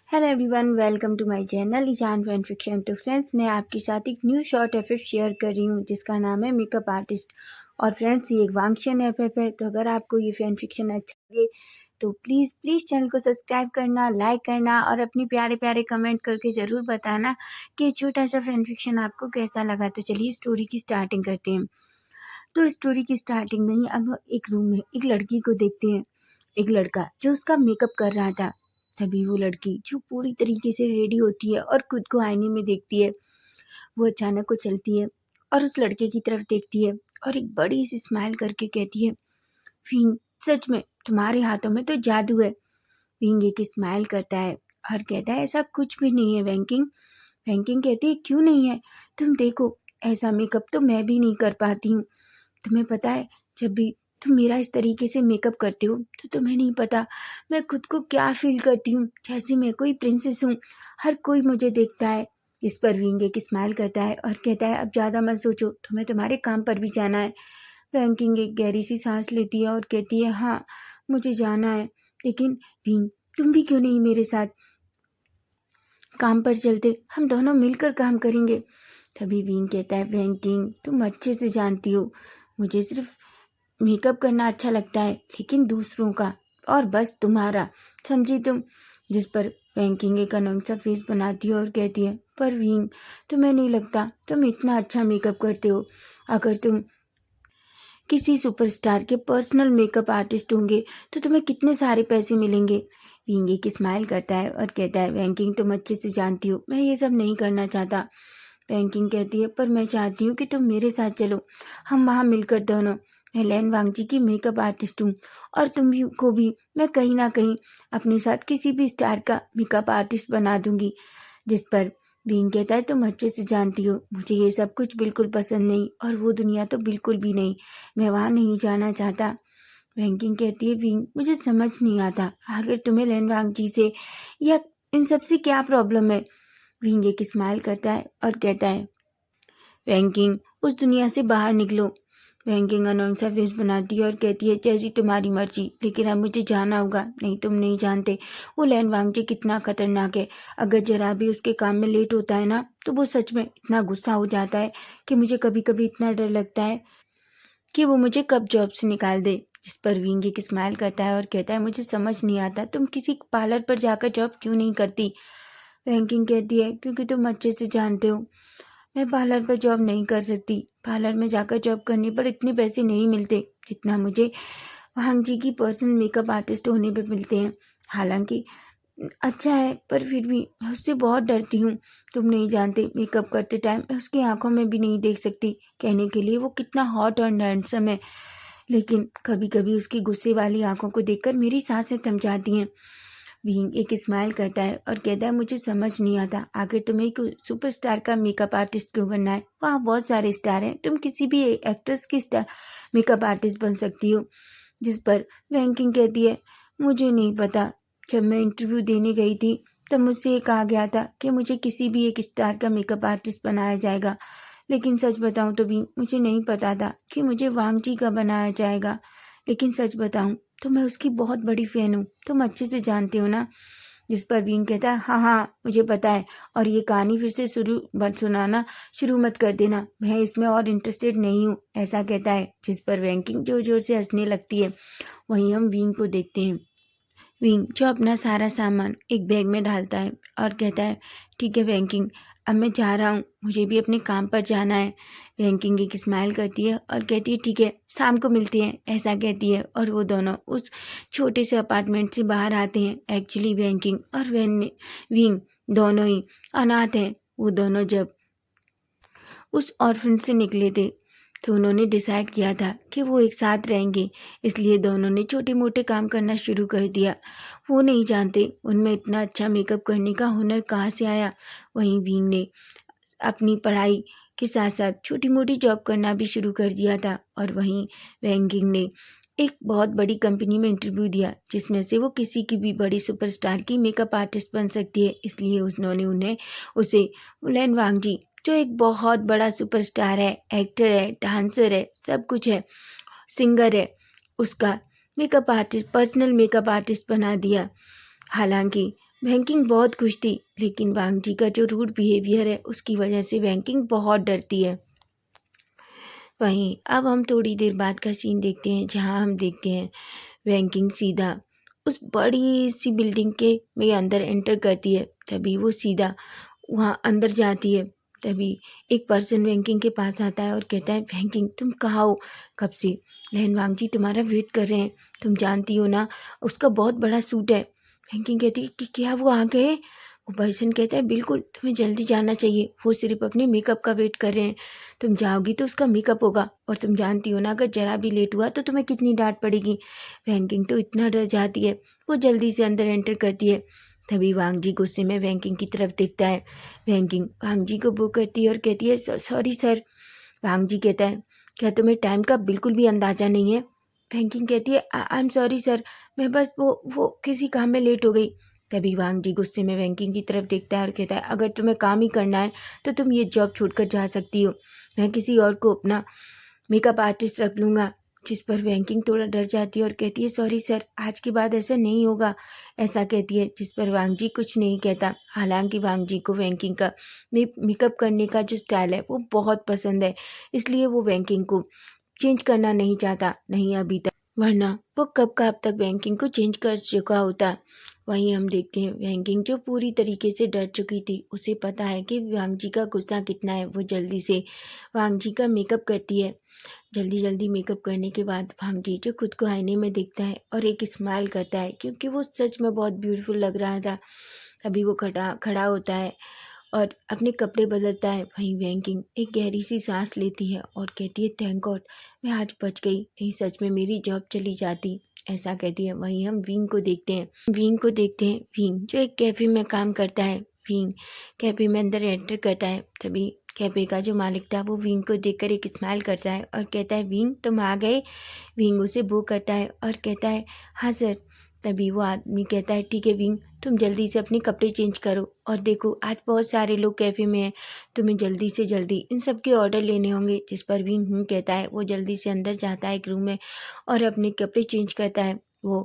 Hello everyone, welcome to my channel Ishan fan fiction. तो friends, मैं आपके साथ एक न्यू शॉर्ट एफ शेयर कर रही हूँ जिसका नाम है मेकअप आर्टिस्ट। और फ्रेंड्स, ये एक वांगशन एफ है। तो अगर आपको ये फैन फिक्शन अच्छा लगे तो प्लीज़ चैनल को सब्सक्राइब करना, लाइक करना और अपने प्यारे प्यारे कमेंट करके ज़रूर बताना कि छोटा सा फैन फिक्शन आपको कैसा लगा। तो चलिए स्टोरी की स्टार्टिंग करते हैं। तो स्टोरी की स्टार्टिंग में ही अब एक रूम में एक लड़की को देखते हैं। एक लड़का जो उसका मेकअप कर रहा था। तभी वो लड़की जो पूरी तरीके से रेडी होती है और खुद को आईने में देखती है, वो अचानक को चलती है और उस लड़के की तरफ देखती है और एक बड़ी सी स्माइल करके कहती है, फिंग, सच में तुम्हारे हाथों में तो जादू है। फिंग एक स्माइल करता है और कहता है, ऐसा कुछ भी नहीं है वैंकिंग। वैंकिंग कहती है, क्यों नहीं है? तुम देखो, ऐसा मेकअप तो मैं भी नहीं कर पाती हूँ। तुम्हें पता है, जब भी तुम मेरा इस तरीके से मेकअप करते हो तो तुम्हें नहीं पता मैं खुद को क्या फील करती हूँ, जैसे मैं कोई प्रिंसेस हूँ। हर कोई मुझे देखता है। इस पर विंग एक स्माइल करता है और कहता है, अब ज़्यादा मत सोचो, तुम्हें तुम्हारे काम पर भी जाना है। वैंकिंग एक गहरी सी सांस लेती है और कहती है, हाँ मुझे जाना है, लेकिन विंग तुम भी क्यों नहीं मेरे साथ काम पर चलते, हम दोनों मिलकर काम करेंगे। तभी विंग कहता है, वैंकिंग तुम अच्छे से जानती हो मुझे सिर्फ मेकअप करना अच्छा लगता है, लेकिन दूसरों का और बस तुम्हारा, समझी तुम? जिस पर वैंकिंग एक अनोखा सा फेस बनाती है और कहती है, पर विंग तुम्हें नहीं लगता तुम इतना अच्छा मेकअप करते हो? अगर तुम किसी सुपरस्टार के पर्सनल मेकअप आर्टिस्ट होंगे तो तुम्हें कितने सारे पैसे मिलेंगे। विंग एक स्माइल करता है और कहता है, वैंकिंग तुम अच्छे से जानती हो मैं ये सब नहीं करना चाहता। वैंकिंग कहती है, पर मैं चाहती हूँ कि तुम मेरे साथ चलो, हम वहाँ मिलकर दोनों। मैं लैन वांगजी की मेकअप आर्टिस्ट हूँ और तुम भी को भी मैं कहीं ना कहीं अपने साथ किसी भी स्टार का मेकअप आर्टिस्ट बना दूंगी। जिस पर विंग कहता है, तुम अच्छे से जानती हो मुझे ये सब कुछ बिल्कुल पसंद नहीं और वो दुनिया तो बिल्कुल भी नहीं। मैं वहाँ नहीं जाना चाहता। वैंकिंग कहती है, विंग मुझे समझ नहीं आता आखिर तुम्हें लैन वांगजी से या इन सब से क्या प्रॉब्लम है। विंग एक स्माइल करता है और कहता है, वैंकिंग उस दुनिया से बाहर निकलो। वैंकिंग अनोखा सा फेस बनाती है और कहती है, जैसी तुम्हारी मर्जी, लेकिन अब मुझे जाना होगा। नहीं, तुम नहीं जानते वो लैन वांगजे कितना खतरनाक है। अगर जरा भी उसके काम में लेट होता है ना तो वो सच में इतना गुस्सा हो जाता है कि मुझे कभी कभी इतना डर लगता है कि वो मुझे कब जॉब से निकाल दे। जिस पर विंग एक स्माइल करता है और कहता है, मुझे समझ नहीं आता तुम किसी पार्लर पर जाकर जॉब क्यों नहीं करती। वैंकिंग कहती है, क्योंकि तुम अच्छे से जानते हो मैं पार्लर पर जॉब नहीं कर सकती। पार्लर में जाकर जॉब करने पर इतने पैसे नहीं मिलते जितना मुझे वांग जी की पर्सनल मेकअप आर्टिस्ट होने पे मिलते हैं। हालांकि अच्छा है, पर फिर भी मैं उससे बहुत डरती हूँ। तुम नहीं जानते, मेकअप करते टाइम मैं उसकी आंखों में भी नहीं देख सकती। कहने के लिए वो कितना हॉट और हैंडसम है, लेकिन कभी कभी उसकी गुस्से वाली आंखों को देखकर मेरी सांसें थम जाती हैं। विंग एक स्माइल करता है और कहता है, मुझे समझ नहीं आता आखिर तुम्हें एक सुपरस्टार का मेकअप आर्टिस्ट क्यों बनना है। वहाँ बहुत सारे स्टार हैं, तुम किसी भी एक्ट्रेस की स्टार मेकअप आर्टिस्ट बन सकती हो। जिस पर वैंकिंग कहती है, मुझे नहीं पता, जब मैं इंटरव्यू देने गई थी तब मुझसे ये कहा गया था कि मुझे किसी भी एक स्टार का मेकअप आर्टिस्ट बनाया जाएगा, लेकिन सच बताऊं तो भी मुझे नहीं पता था कि मुझे वांग जी का बनाया जाएगा। लेकिन सच बताऊं तो मैं उसकी बहुत बड़ी फ़ैन हूँ, तुम अच्छे से जानते हो ना। जिस पर विंग कहता है, हाँ हाँ मुझे पता है, और ये कहानी फिर से सुनाना शुरू मत कर देना, मैं इसमें और इंटरेस्टेड नहीं हूँ, ऐसा कहता है। जिस पर वैंकिंग जोर जोर से हंसने लगती है। वहीं हम विंग को देखते हैं। विंग जो अपना सारा सामान एक बैग में डालता है और कहता है, ठीक है वैंकिंग, अब मैं जा रहा हूँ, मुझे भी अपने काम पर जाना है। वैंकिंग एक स्माइल करती है और कहती है, ठीक है शाम को मिलते हैं, ऐसा कहती है। और वो दोनों उस छोटे से अपार्टमेंट से बाहर आते हैं। एक्चुअली वैंकिंग और विंग दोनों ही अनाथ हैं। वो दोनों जब उस ऑर्फन से निकले थे तो उन्होंने डिसाइड किया था कि वो एक साथ रहेंगे, इसलिए दोनों ने छोटे मोटे काम करना शुरू कर दिया। वो नहीं जानते उनमें इतना अच्छा मेकअप करने का हुनर कहाँ से आया। वहीं विंग ने अपनी पढ़ाई के साथ साथ छोटी मोटी जॉब करना भी शुरू कर दिया था। और वहीं वैंगिंग ने एक बहुत बड़ी कंपनी में इंटरव्यू दिया जिसमें से वो किसी की भी बड़ी सुपरस्टार की मेकअप आर्टिस्ट बन सकती है। इसलिए उन्होंने उसे लैन वांगजी जो एक बहुत बड़ा सुपरस्टार है, एक्टर है, डांसर है, सब कुछ है, सिंगर है, उसका makeup artist, personal makeup artist बना दिया। हालांकि वैंकिंग बहुत खुश थी, लेकिन वांग जी का जो रूड बिहेवियर है उसकी वजह से वैंकिंग बहुत डरती है। वहीं अब हम थोड़ी देर बाद का सीन देखते हैं, जहां हम देखते हैं वैंकिंग सीधा उस बड़ी सी बिल्डिंग के में अंदर एंटर करती है। तभी वो सीधा वहाँ अंदर जाती है। तभी एक पर्सन वैंकिंग के पास आता है और कहता है, वैंकिंग तुम कहाँ हो कब से? लहन वांग जी तुम्हारा वेट कर रहे हैं, तुम जानती हो ना उसका बहुत बड़ा सूट है। वैंकिंग कहती है कि क्या वो आ गए? वो पर्सन कहता है, बिल्कुल तुम्हें जल्दी जाना चाहिए, वो सिर्फ अपने मेकअप का वेट कर रहे हैं। तुम जाओगी तो उसका मेकअप होगा, और तुम जानती हो ना अगर जरा भी लेट हुआ तो तुम्हें कितनी डांट पड़ेगी। वैंकिंग तो इतना डर जाती है, वो जल्दी से अंदर एंटर करती है। तभी वांग जी गुस्से में वैंकिंग की तरफ देखता है। वैंकिंग वांग जी को वो करती है और कहती है, सॉरी सर। वांग जी कहता है, क्या तुम्हें टाइम का बिल्कुल भी अंदाजा नहीं है? वैंकिंग कहती है, आई एम सॉरी सर, मैं बस वो किसी काम में लेट हो गई। तभी वांग जी गुस्से में वैंकिंग की तरफ देखता है और कहता है, अगर तुम्हें काम ही करना है तो तुम ये जॉब छोड़कर जा सकती हो, मैं किसी और को अपना मेकअप आर्टिस्ट रख लूँगा। जिस पर वैंकिंग थोड़ा डर जाती है और कहती है, सॉरी सर, आज के बाद ऐसा नहीं होगा, ऐसा कहती है। जिस पर वांग जी कुछ नहीं कहता। हालांकि वांग जी को वैंकिंग का मेकअप करने का जो स्टाइल है वो बहुत पसंद है, इसलिए वो वैंकिंग को चेंज करना नहीं चाहता, नहीं अभी तक, वरना वो कब का अब तक वैंकिंग को चेंज कर चुका होता। वहीं हम देखते हैं वैंकिंग जो पूरी तरीके से डर चुकी थी, उसे पता है कि वांग जी का गुस्सा कितना है। वो जल्दी से वांग जी का मेकअप करती है। जल्दी जल्दी मेकअप करने के बाद वांग जी जो खुद को आईने में देखता है और एक स्माइल करता है, क्योंकि वो सच में बहुत ब्यूटीफुल लग रहा था। अभी वो खड़ा खड़ा होता है और अपने कपड़े बदलता है। वहीं वैंकिंग एक गहरी सी सांस लेती है और कहती है, थैंक गॉड मैं आज बच गई, नहीं सच में मेरी जॉब चली जाती, ऐसा कहती है। वहीं हम विंग जो एक कैफ़े में काम करता है। विंग कैफ़े में अंदर एंटर करता है। तभी कैफ़े का जो मालिक था वो विंग को देखकर एक स्माइल करता है और कहता है, विंग तुम आ गए? विंग उसे बो करता है और कहता है, हाँ सर। तभी वो आदमी कहता है, ठीक है विंग, तुम जल्दी से अपने कपड़े चेंज करो, और देखो आज बहुत सारे लोग कैफ़े में हैं, तुम्हें जल्दी से जल्दी इन सब के ऑर्डर लेने होंगे। जिस पर विंग कहता है। वो जल्दी से अंदर जाता है एक रूम में और अपने कपड़े चेंज करता है। वो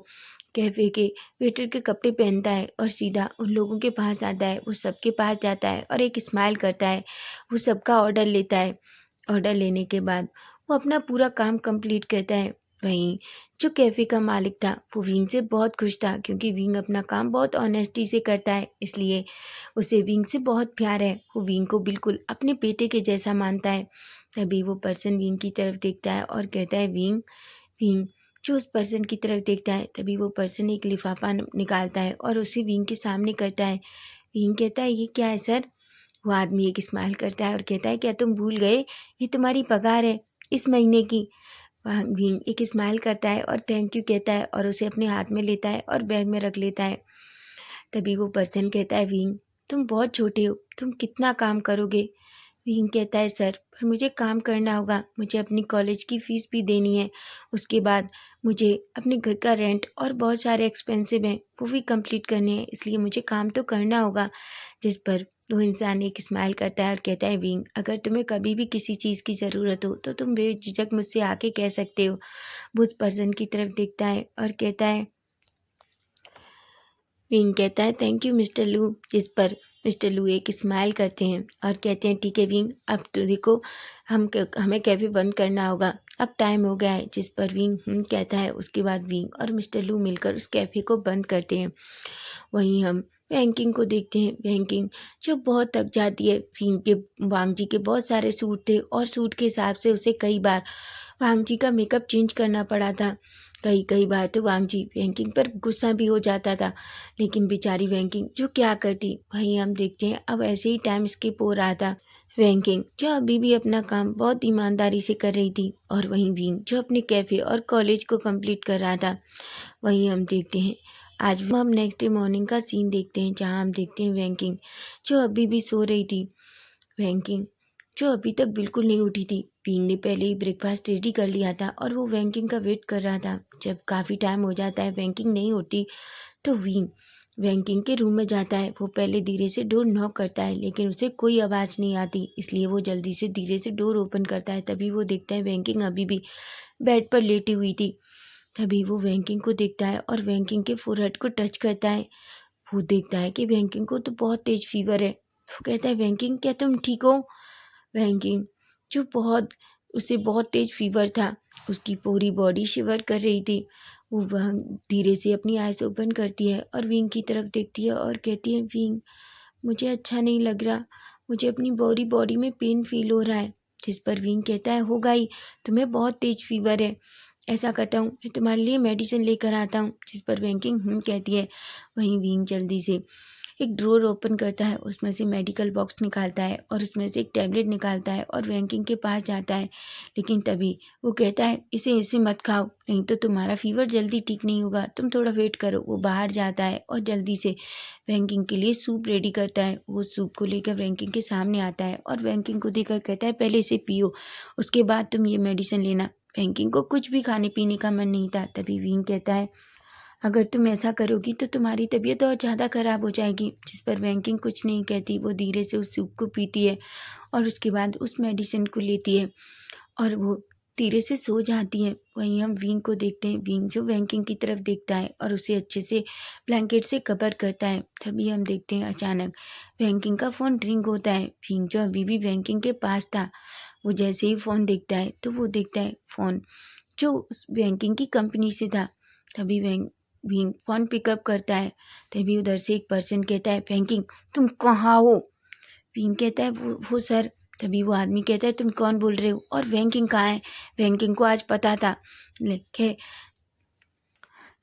कैफ़े के वेटर के कपड़े पहनता है और सीधा उन लोगों के पास आता है। वो सबके पास जाता है और एक स्माइल करता है। वो सबका ऑर्डर लेता है। ऑर्डर लेने के बाद वो अपना पूरा काम कंप्लीट करता है। वहीं जो कैफ़े का मालिक था वो विंग से बहुत खुश था, क्योंकि विंग अपना काम बहुत ऑनेस्टी से करता है, इसलिए उसे विंग से बहुत प्यार है। वो विंग को बिल्कुल अपने बेटे के जैसा मानता है। तभी वो पर्सन विंग की तरफ देखता है और कहता है, विंग। विंग जो उस पर्सन की तरफ देखता है, तभी वो पर्सन एक लिफाफा निकालता है और उसे विंग के सामने करता है। विंग कहता है, ये क्या है सर? वो आदमी एक स्माइल करता है और कहता है, क्या तुम भूल गए, ये तुम्हारी पगार है इस महीने की। वहाँ विंग एक स्माइल करता है और थैंक यू कहता है और उसे अपने हाथ में लेता है और बैग में रख लेता है। तभी वो पर्सन कहता है, विंग तुम बहुत छोटे हो, तुम कितना काम करोगे? विंग कहता है, सर पर मुझे काम करना होगा, मुझे अपनी कॉलेज की फ़ीस भी देनी है, उसके बाद मुझे अपने घर का रेंट और बहुत सारे एक्सपेंसिव हैं वो भी कंप्लीट करने हैं, इसलिए मुझे काम तो करना होगा। जिस पर वो इंसान एक स्माइल करता है और कहता है, विंग अगर तुम्हें कभी भी किसी चीज़ की ज़रूरत हो तो तुम बेझिझक मुझसे आके कह सकते हो। वो उस पर्सन की तरफ देखता है और कहता है, विंग कहता है, थैंक यू मिस्टर लू। जिस पर मिस्टर लू एक स्माइल करते हैं और कहते हैं, ठीक है विंग, अब तो देखो हमें कैफ़े बंद करना होगा, अब टाइम हो गया है। जिस पर विंग कहता है। उसके बाद विंग और मिस्टर लू मिलकर उस कैफ़े को बंद करते हैं। वहीं हम वैंकिंग को देखते हैं। वैंकिंग जो बहुत थक जाती है। वांग जी के बहुत सारे सूट थे और सूट के हिसाब से उसे कई बार वांग जी का मेकअप चेंज करना पड़ा था। कई कई बार तो वांग जी वैंकिंग पर गुस्सा भी हो जाता था, लेकिन बेचारी वैंकिंग जो क्या करती। वहीं हम देखते हैं अब ऐसे ही टाइम स्किप हो रहा था। वैंकिंग जो अभी भी अपना काम बहुत ईमानदारी से कर रही थी, और वहीं विंग जो अपने कैफ़े और कॉलेज को कंप्लीट कर रहा था। वहीं हम देखते हैं आज हम नेक्स्ट डे मॉर्निंग का सीन देखते हैं, जहां हम देखते हैं वैंकिंग जो अभी भी सो रही थी। वैंकिंग जो अभी तक बिल्कुल नहीं उठी थी। विंग ने पहले ही ब्रेकफास्ट रेडी कर लिया था और वो वैंकिंग का वेट कर रहा था। जब काफ़ी टाइम हो जाता है वैंकिंग नहीं होती, तो विंग वैंकिंग के रूम में जाता है। वो पहले धीरे से डोर नॉक करता है, लेकिन उसे कोई आवाज़ नहीं आती, इसलिए वो जल्दी से धीरे से डोर ओपन करता है। तभी वो देखता है वैंकिंग अभी भी बेड पर लेटी हुई थी। तभी वो वैंकिंग को देखता है और वैंकिंग के फोरहेड को टच करता है। वो देखता है कि बैंकिंग को तो बहुत तेज फीवर है। वो कहता है बैंकिंग क्या तुम ठीक हो? बैंकिंग जो उसे बहुत तेज फीवर था, उसकी पूरी बॉडी शिवर कर रही थी। वो वह धीरे से अपनी आइज़ ओपन करती है और विंग की तरफ देखती है और कहती है विंग मुझे अच्छा नहीं लग रहा, मुझे अपनी बॉडी बॉडी में पेन फील हो रहा है। जिस पर विंग कहता है होगा ही, तुम्हें बहुत तेज फीवर है। ऐसा करता हूँ मैं तुम्हारे लिए मेडिसिन लेकर आता हूँ। जिस पर बैंकिंग कहती है। वहीं विंग जल्दी से एक ड्रॉर ओपन करता है, उसमें से मेडिकल बॉक्स निकालता है और उसमें से एक टैबलेट निकालता है और बैंकिंग के पास जाता है। लेकिन तभी वो कहता है इसे इसे मत खाओ, नहीं तो तुम्हारा फीवर जल्दी ठीक नहीं होगा, तुम थोड़ा वेट करो। वो बाहर जाता है और जल्दी से बैंकिंग के लिए सूप रेडी करता है। वो सूप को लेकर बैंकिंग के सामने आता है और बैंकिंग को देकर कहता है पहले इसे पियो, उसके बाद तुम ये मेडिसिन लेना। बैंकिंग को कुछ भी खाने पीने का मन नहीं था। तभी विंग कहता है अगर तुम ऐसा करोगी तो तुम्हारी तबीयत और ज़्यादा ख़राब हो जाएगी। जिस पर बैंकिंग कुछ नहीं कहती, वो धीरे से उस सूप को पीती है और उसके बाद उस मेडिसिन को लेती है और वो धीरे से सो जाती है। वहीं हम विंग को देखते हैं, विंग जो बैंकिंग की तरफ देखता है और उसे अच्छे से ब्लैंकेट से कवर करता है। तभी हम देखते हैं अचानक बैंकिंग का फ़ोन रिंग होता है। विंग जो अभी भी बैंकिंग के पास था, वो जैसे ही फ़ोन देखता है तो वो देखता है फ़ोन जो उस बैंकिंग की कंपनी से था। तभी विंग फ़ोन पिकअप करता है। तभी उधर से एक पर्सन कहता है बैंकिंग तुम कहाँ हो? विंग कहता है वो सर। तभी वो आदमी कहता है तुम कौन बोल रहे हो और बैंकिंग कहाँ है? बैंकिंग को आज पता था लेके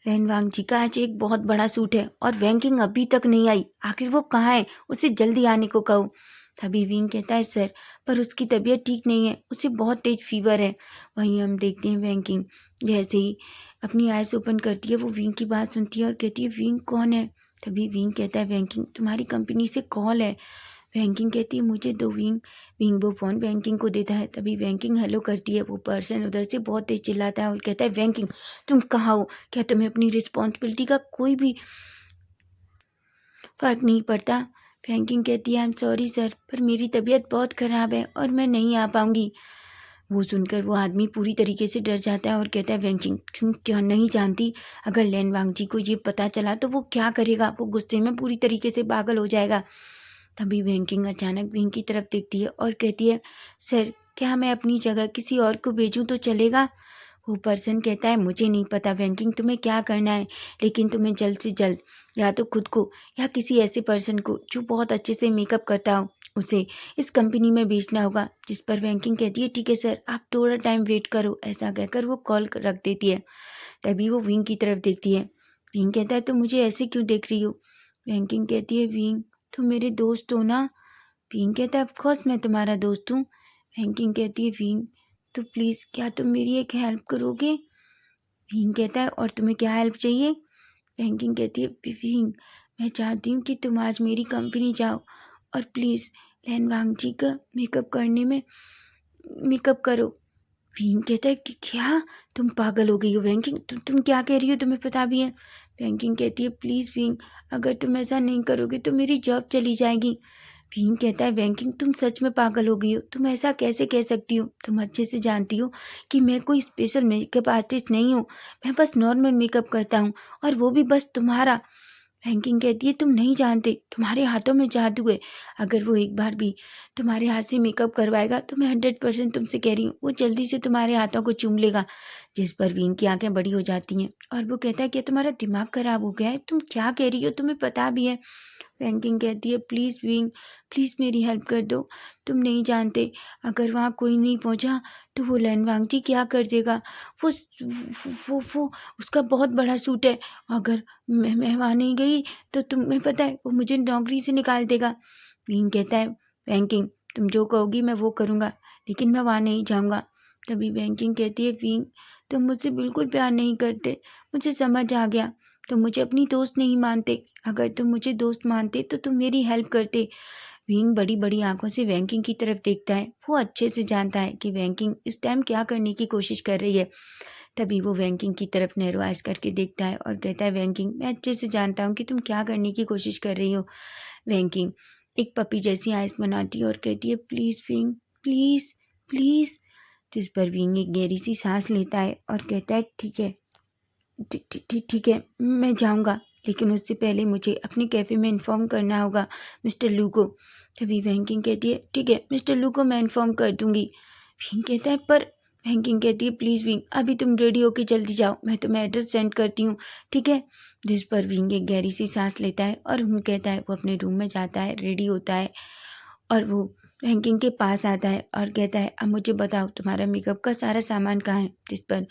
लैनवांग जी का आज एक बहुत बड़ा सूट है और बैंकिंग अभी तक नहीं आई, आखिर वो कहाँ है? उसे जल्दी आने को कहो। तभी विंग कहता है सर पर उसकी तबीयत ठीक नहीं है, उसे बहुत तेज फीवर है। वहीं हम देखते हैं बैंकिंग जैसे ही अपनी आइज़ ओपन करती है, वो विंग की बात सुनती है और कहती है विंग कौन है? तभी विंग कहता है बैंकिंग तुम्हारी कंपनी से कॉल है। बैंकिंग कहती है मुझे दो। विंग विंग वो फ़ोन बैंकिंग को देता है। तभी बैंकिंग हेलो करती है। वो पर्सन उधर से बहुत तेज चिल्लाता है और कहता है बैंकिंग तुम कहाँ हो? क्या तुम्हें अपनी रिस्पॉन्सिबिलिटी का कोई भी फ़र्क नहीं पड़ता? बैंकिंग कहती है आई एम सॉरी सर पर मेरी तबीयत बहुत ख़राब है और मैं नहीं आ पाऊँगी। वो सुनकर वो आदमी पूरी तरीके से डर जाता है और कहता है बैंकिंग तुम क्या नहीं जानती, अगर लैनवांग जी को ये पता चला तो वो क्या करेगा? वो गुस्से में पूरी तरीके से पागल हो जाएगा। तभी बैंकिंग अचानक विंग की तरफ देखती है और कहती है सर क्या मैं अपनी जगह किसी और को भेजूं तो चलेगा? वो पर्सन कहता है मुझे नहीं पता बैंकिंग तुम्हें क्या करना है, लेकिन तुम्हें जल्द से जल्द या तो खुद को या किसी ऐसे पर्सन को जो बहुत अच्छे से मेकअप करता हो उसे इस कंपनी में भेजना होगा। जिस पर बैंकिंग कहती है ठीक है सर आप थोड़ा टाइम वेट करो। ऐसा कहकर वो कॉल रख देती है। तभी वो विंग की तरफ देखती है। विंग कहता है तो मुझे ऐसे क्यों देख रही हो? बैंकिंग कहती है विंग तुम मेरे दोस्त हो ना? विंग कहता है ऑफकोर्स मैं तुम्हारा दोस्त हूँ। बैंकिंग कहती है विंग तो प्लीज़ क्या तुम मेरी एक हेल्प करोगे? विंग कहता है और तुम्हें क्या हेल्प चाहिए? बैंकिंग कहती है विंग मैं चाहती हूँ कि तुम आज मेरी कंपनी जाओ और प्लीज़ लैनवांग जी का मेकअप करो। विंग कहता है कि क्या तुम पागल हो गई हो बैंकिंग? तुम क्या कह रही हो? तुम्हें पता भी है? बैंकिंग कहती है प्लीज़ विंग अगर तुम ऐसा नहीं करोगे तो मेरी जॉब चली जाएगी। विंग कहता है बैंकिंग तुम सच में पागल हो गई हो, तुम ऐसा कैसे कह सकती हो? तुम अच्छे से जानती हो कि मैं कोई स्पेशल मेकअप आर्टिस्ट नहीं हूँ, मैं बस नॉर्मल मेकअप करता हूँ और वो भी बस तुम्हारा। बैंकिंग कहती है तुम नहीं जानते, तुम्हारे हाथों में जादू है। अगर वो एक बार भी तुम्हारे हाथ से मेकअप करवाएगा तो मैं 100% तुमसे कह रही हूँ वो जल्दी से तुम्हारे हाथों को चूम लेगा। जिस पर विंग की आंखें बड़ी हो जाती हैं और वो कहता है कि तुम्हारा दिमाग खराब हो गया है, तुम क्या कह रही हो? तुम्हें पता भी है? बैंकिंग कहती है प्लीज़ विंग प्लीज़ मेरी हेल्प कर दो, तुम नहीं जानते अगर वहाँ कोई नहीं पहुँचा तो वो लैनवांग जी क्या कर देगा? वो वो उसका बहुत बड़ा सूट है, अगर मैं वहाँ नहीं गई तो तुम्हें पता है वो मुझे नौकरी से निकाल देगा। विंग कहता है बैंकिंग तुम जो कहोगी मैं वो करूँगा, लेकिन मैं वहाँ नहीं जाऊँगा। तभी बैंकिंग कहती है विंग तुम मुझसे बिल्कुल प्यार नहीं करते, मुझे समझ आ गया, तुम मुझे अपनी दोस्त नहीं मानते, अगर तुम मुझे दोस्त मानते तो तुम मेरी हेल्प करते। विंग बड़ी बड़ी आंखों से बैंकिंग की तरफ देखता है। वो अच्छे से जानता है कि बैंकिंग इस टाइम क्या करने की कोशिश कर रही है। तभी वो बैंकिंग की तरफ नैरो आइज करके देखता है और कहता है बैंकिंग मैं अच्छे से जानता हूँ कि तुम क्या करने की कोशिश कर रही हो। बैंकिंग एक पपी जैसी आइज बनाती है और कहती है प्लीज़ विंग प्लीज़ प्लीज़। जिस पर विंग एक गहरी सी सांस लेता है और कहता है ठीक है ठीक है मैं जाऊँगा, लेकिन उससे पहले मुझे अपने कैफ़े में इन्फॉर्म करना होगा मिस्टर लू को। तभी वैंकिंग कहती है ठीक है मिस्टर लू को मैं इन्फॉर्म कर दूँगी। विंग कहता है पर वैंकिंग कहती है प्लीज़ विंग अभी तुम रेडी होके जल्दी जाओ, मैं तुम्हें एड्रेस सेंड करती हूँ, ठीक है। जिस पर विंग एक गहरी सी सांस लेता है और कहता है वो अपने रूम में जाता है, रेडी होता है और वो वैंकिंग के पास आता है और कहता है अब मुझे बताओ तुम्हारा मेकअप का सारा सामान कहाँ है। जिस पर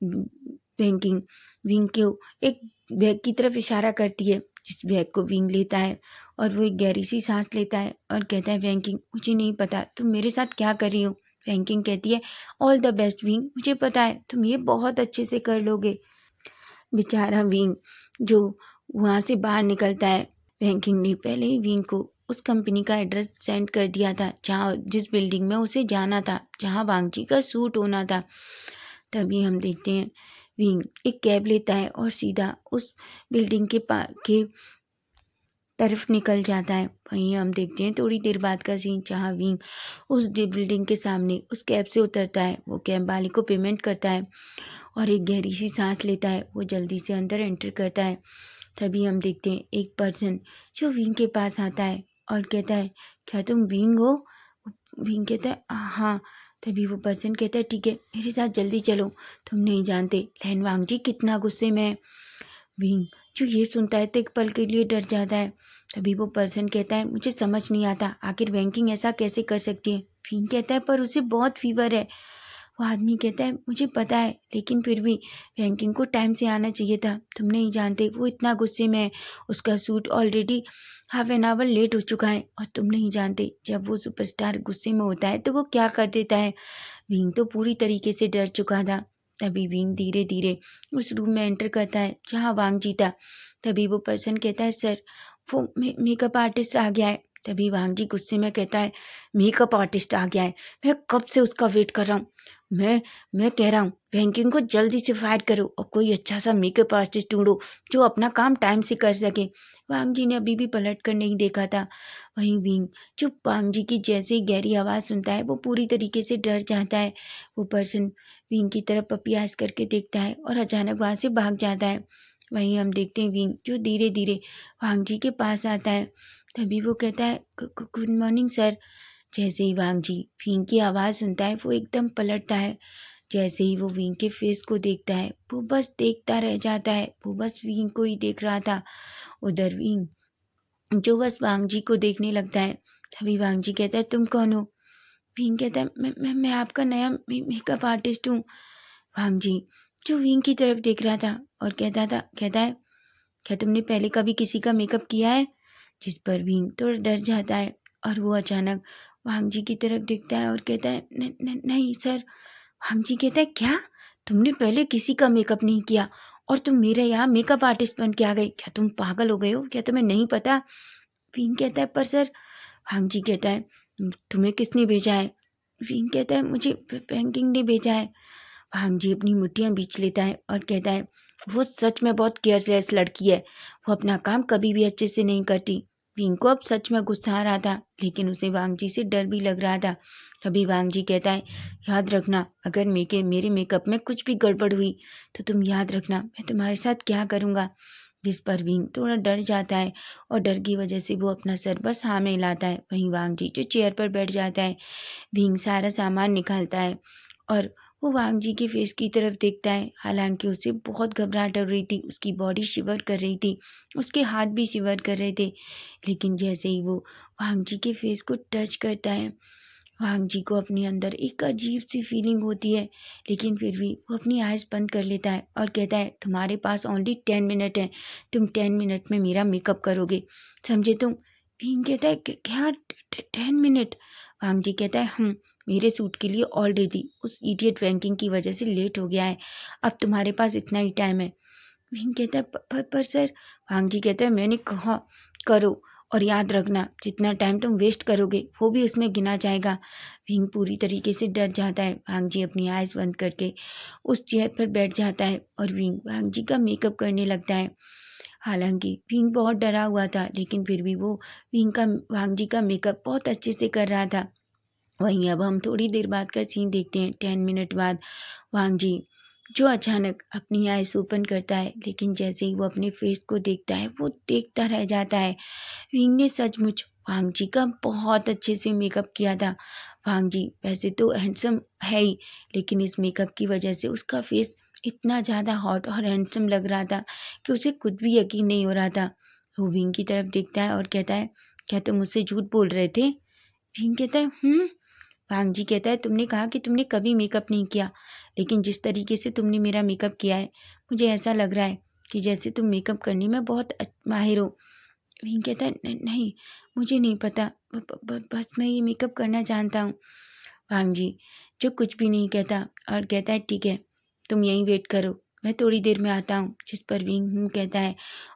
वैंकिंग विंग को एक बैग की तरफ इशारा करती है, जिस बैग को विंग लेता है और वो एक गहरी सी सांस लेता है और कहता है वैंकिंग मुझे नहीं पता तुम मेरे साथ क्या कर रही हो। वैंकिंग कहती है ऑल द बेस्ट विंग, मुझे पता है तुम ये बहुत अच्छे से कर लोगे। बेचारा विंग जो वहाँ से बाहर निकलता है, वैंकिंग ने पहले ही विंग को उस कंपनी का एड्रेस सेंड कर दिया था जहाँ जिस बिल्डिंग में उसे जाना था, जहाँ वांगजी का शूट होना था। तभी हम देखते हैं विंग एक कैब लेता है और सीधा उस बिल्डिंग के तरफ निकल जाता है। वहीं हम देखते हैं थोड़ी देर बाद का सीन जहाँ विंग उस बिल्डिंग के सामने उस कैब से उतरता है, वो कैब वाले को पेमेंट करता है और एक गहरी सी सांस लेता है, वो जल्दी से अंदर एंटर करता है। तभी हम देखते हैं एक पर्सन जो विंग के पास आता है और कहता है क्या तुम विंग हो। विंग कहता है हाँ। तभी वो पर्सन कहता है ठीक है मेरे साथ जल्दी चलो, तुम नहीं जानते लैन वांगजी कितना गुस्से में है। विंग जो ये सुनता है तो एक पल के लिए डर जाता है। तभी वो पर्सन कहता है मुझे समझ नहीं आता आखिर वैंकिंग ऐसा कैसे कर सकती है। विंग कहता है पर उसे बहुत फीवर है। वो आदमी कहता है मुझे पता है लेकिन फिर भी वैंकिंग को टाइम से आना चाहिए था, तुम नहीं जानते वो इतना गुस्से में है, उसका shoot already half an hour late हो चुका है और तुम नहीं जानते जब वो सुपरस्टार गुस्से में होता है तो वो क्या कर देता है। विंग तो पूरी तरीके से डर चुका था। तभी विंग धीरे धीरे उस रूम में एंटर करता है जहाँ वांगजी था। तभी वो पर्सन कहता है सर वो मेकअप आर्टिस्ट आ गया है। तभी वांगजी गुस्से में कहता है मेकअप आर्टिस्ट आ गया है, मैं कब से उसका वेट कर रहा हूँ। मैं कह रहा हूँ वैंकिंग को जल्दी से फायर करो और कोई अच्छा सा मेकअप आर्टिस्ट ढूंढो जो अपना काम टाइम से कर सके। वांगजी ने अभी भी पलट कर नहीं देखा था। वहीं विंग जो वांगजी की जैसे ही गहरी आवाज़ सुनता है वो पूरी तरीके से डर जाता है। वो पर्सन विंग की तरफ पपियास करके देखता है और अचानक वहाँ से भाग जाता है। वहीं हम देखते हैं विंग जो धीरे धीरे वांगजी के पास आता है। तभी वो कहता है गुड मॉर्निंग सर। जैसे ही वांगजी विंग की आवाज़ सुनता है वो एकदम पलटता है। जैसे ही वो विंग के फेस को देखता है वो बस देखता रह जाता है, वो बस विंग को ही देख रहा था। उधर विंग जो बस वांगजी को देखने लगता है। तभी वांगजी कहता है तुम कौन हो। विंग कहता है मैं आपका नया मेकअप आर्टिस्ट हूँ। वांगजी जो विंग की तरफ देख रहा था और कहता है क्या तुमने पहले कभी किसी का मेकअप किया है। जिस पर विंग थोड़ा डर जाता है और वो अचानक वांगजी की तरफ देखता है और कहता है नहीं सर। वांगजी कहता है क्या तुमने पहले किसी का मेकअप नहीं किया और तुम मेरे यहाँ मेकअप आर्टिस्ट बन के आ गई, क्या तुम पागल हो गए हो, क्या तुम्हें नहीं पता। विंग कहता है पर सर। वांगजी कहता है तुम्हें किसने भेजा है। विंग कहता है मुझे वैंकिंग ने भेजा है। भांजी अपनी मुट्ठियां बीच लेता है और कहता है वो सच में बहुत केयरलेस लड़की है, वो अपना काम कभी भी अच्छे से नहीं करती। विंग को अब सच में गुस्सा आ रहा था लेकिन उसे वांगजी से डर भी लग रहा था। तभी वांगजी कहता है याद रखना अगर मेरे मेकअप में कुछ भी गड़बड़ हुई तो तुम याद रखना मैं तुम्हारे साथ क्या करूँगा। जिस पर विंग थोड़ा डर जाता है और डर की वजह से वो अपना सर बस हाँ में हिलाता है। वहीं वांगजी जो चेयर पर बैठ जाता है। विंग सारा सामान निकालता है और वो वांगजी के फेस की तरफ देखता है। हालांकि उसे बहुत घबराहट हो रही थी, उसकी बॉडी शिवर कर रही थी, उसके हाथ भी शिवर कर रहे थे। लेकिन जैसे ही वो वांगजी के फेस को टच करता है वांगजी को अपने अंदर एक अजीब सी फीलिंग होती है। लेकिन फिर भी वो अपनी आइज़ बंद कर लेता है और कहता है तुम्हारे पास ओनली 10 मिनट है, तुम 10 मिनट में मेरा मेकअप करोगे, समझे तुम। भीम कहता है क्या 10 मिनट। वांगजी कहता है मेरे सूट के लिए ऑलरेडी उस इडियट वैंकिंग की वजह से लेट हो गया है, अब तुम्हारे पास इतना ही टाइम है। भीम कहता है पर सर। वांगजी कहता है मैंने कहा करो और याद रखना जितना टाइम तुम वेस्ट करोगे वो भी उसमें गिना जाएगा। भीम पूरी तरीके से डर जाता है। वांगजी अपनी आइज़ बंद करके उस चेयर पर बैठ जाता है और वांगजी का मेकअप करने लगता है। हालांकि विंग बहुत डरा हुआ था लेकिन फिर भी वो वांगजी का मेकअप बहुत अच्छे से कर रहा था। वहीं अब हम थोड़ी देर बाद का सीन देखते हैं। 10 मिनट बाद वांगजी जो अचानक अपनी आइज़ ओपन करता है, लेकिन जैसे ही वो अपने फेस को देखता है, वो देखता रह जाता है। विंग ने सचमुच वांग जी का बहुत अच्छे से मेकअप किया था। वांग जी वैसे तो हैंडसम है ही, लेकिन इस मेकअप की वजह से उसका फेस इतना ज़्यादा हॉट और हैंडसम लग रहा था कि उसे खुद भी यकीन नहीं हो रहा था। वो विंग की तरफ देखता है और कहता है, क्या तुम मुझसे झूठ बोल रहे थे? विंग कहता है, वांग जी कहता है, तुमने कहा कि तुमने कभी मेकअप नहीं किया, लेकिन जिस तरीके से तुमने मेरा मेकअप किया है, मुझे ऐसा लग रहा है कि जैसे तुम मेकअप करने में बहुत माहिर हो। विंग कहता है, नहीं, मुझे नहीं पता, बस मैं ये मेकअप करना जानता हूँ। वांग जी जो कुछ भी नहीं कहता और कहता है, ठीक है, तुम यहीं वेट करो, मैं थोड़ी देर में आता हूँ। जिस पर विंग कहता है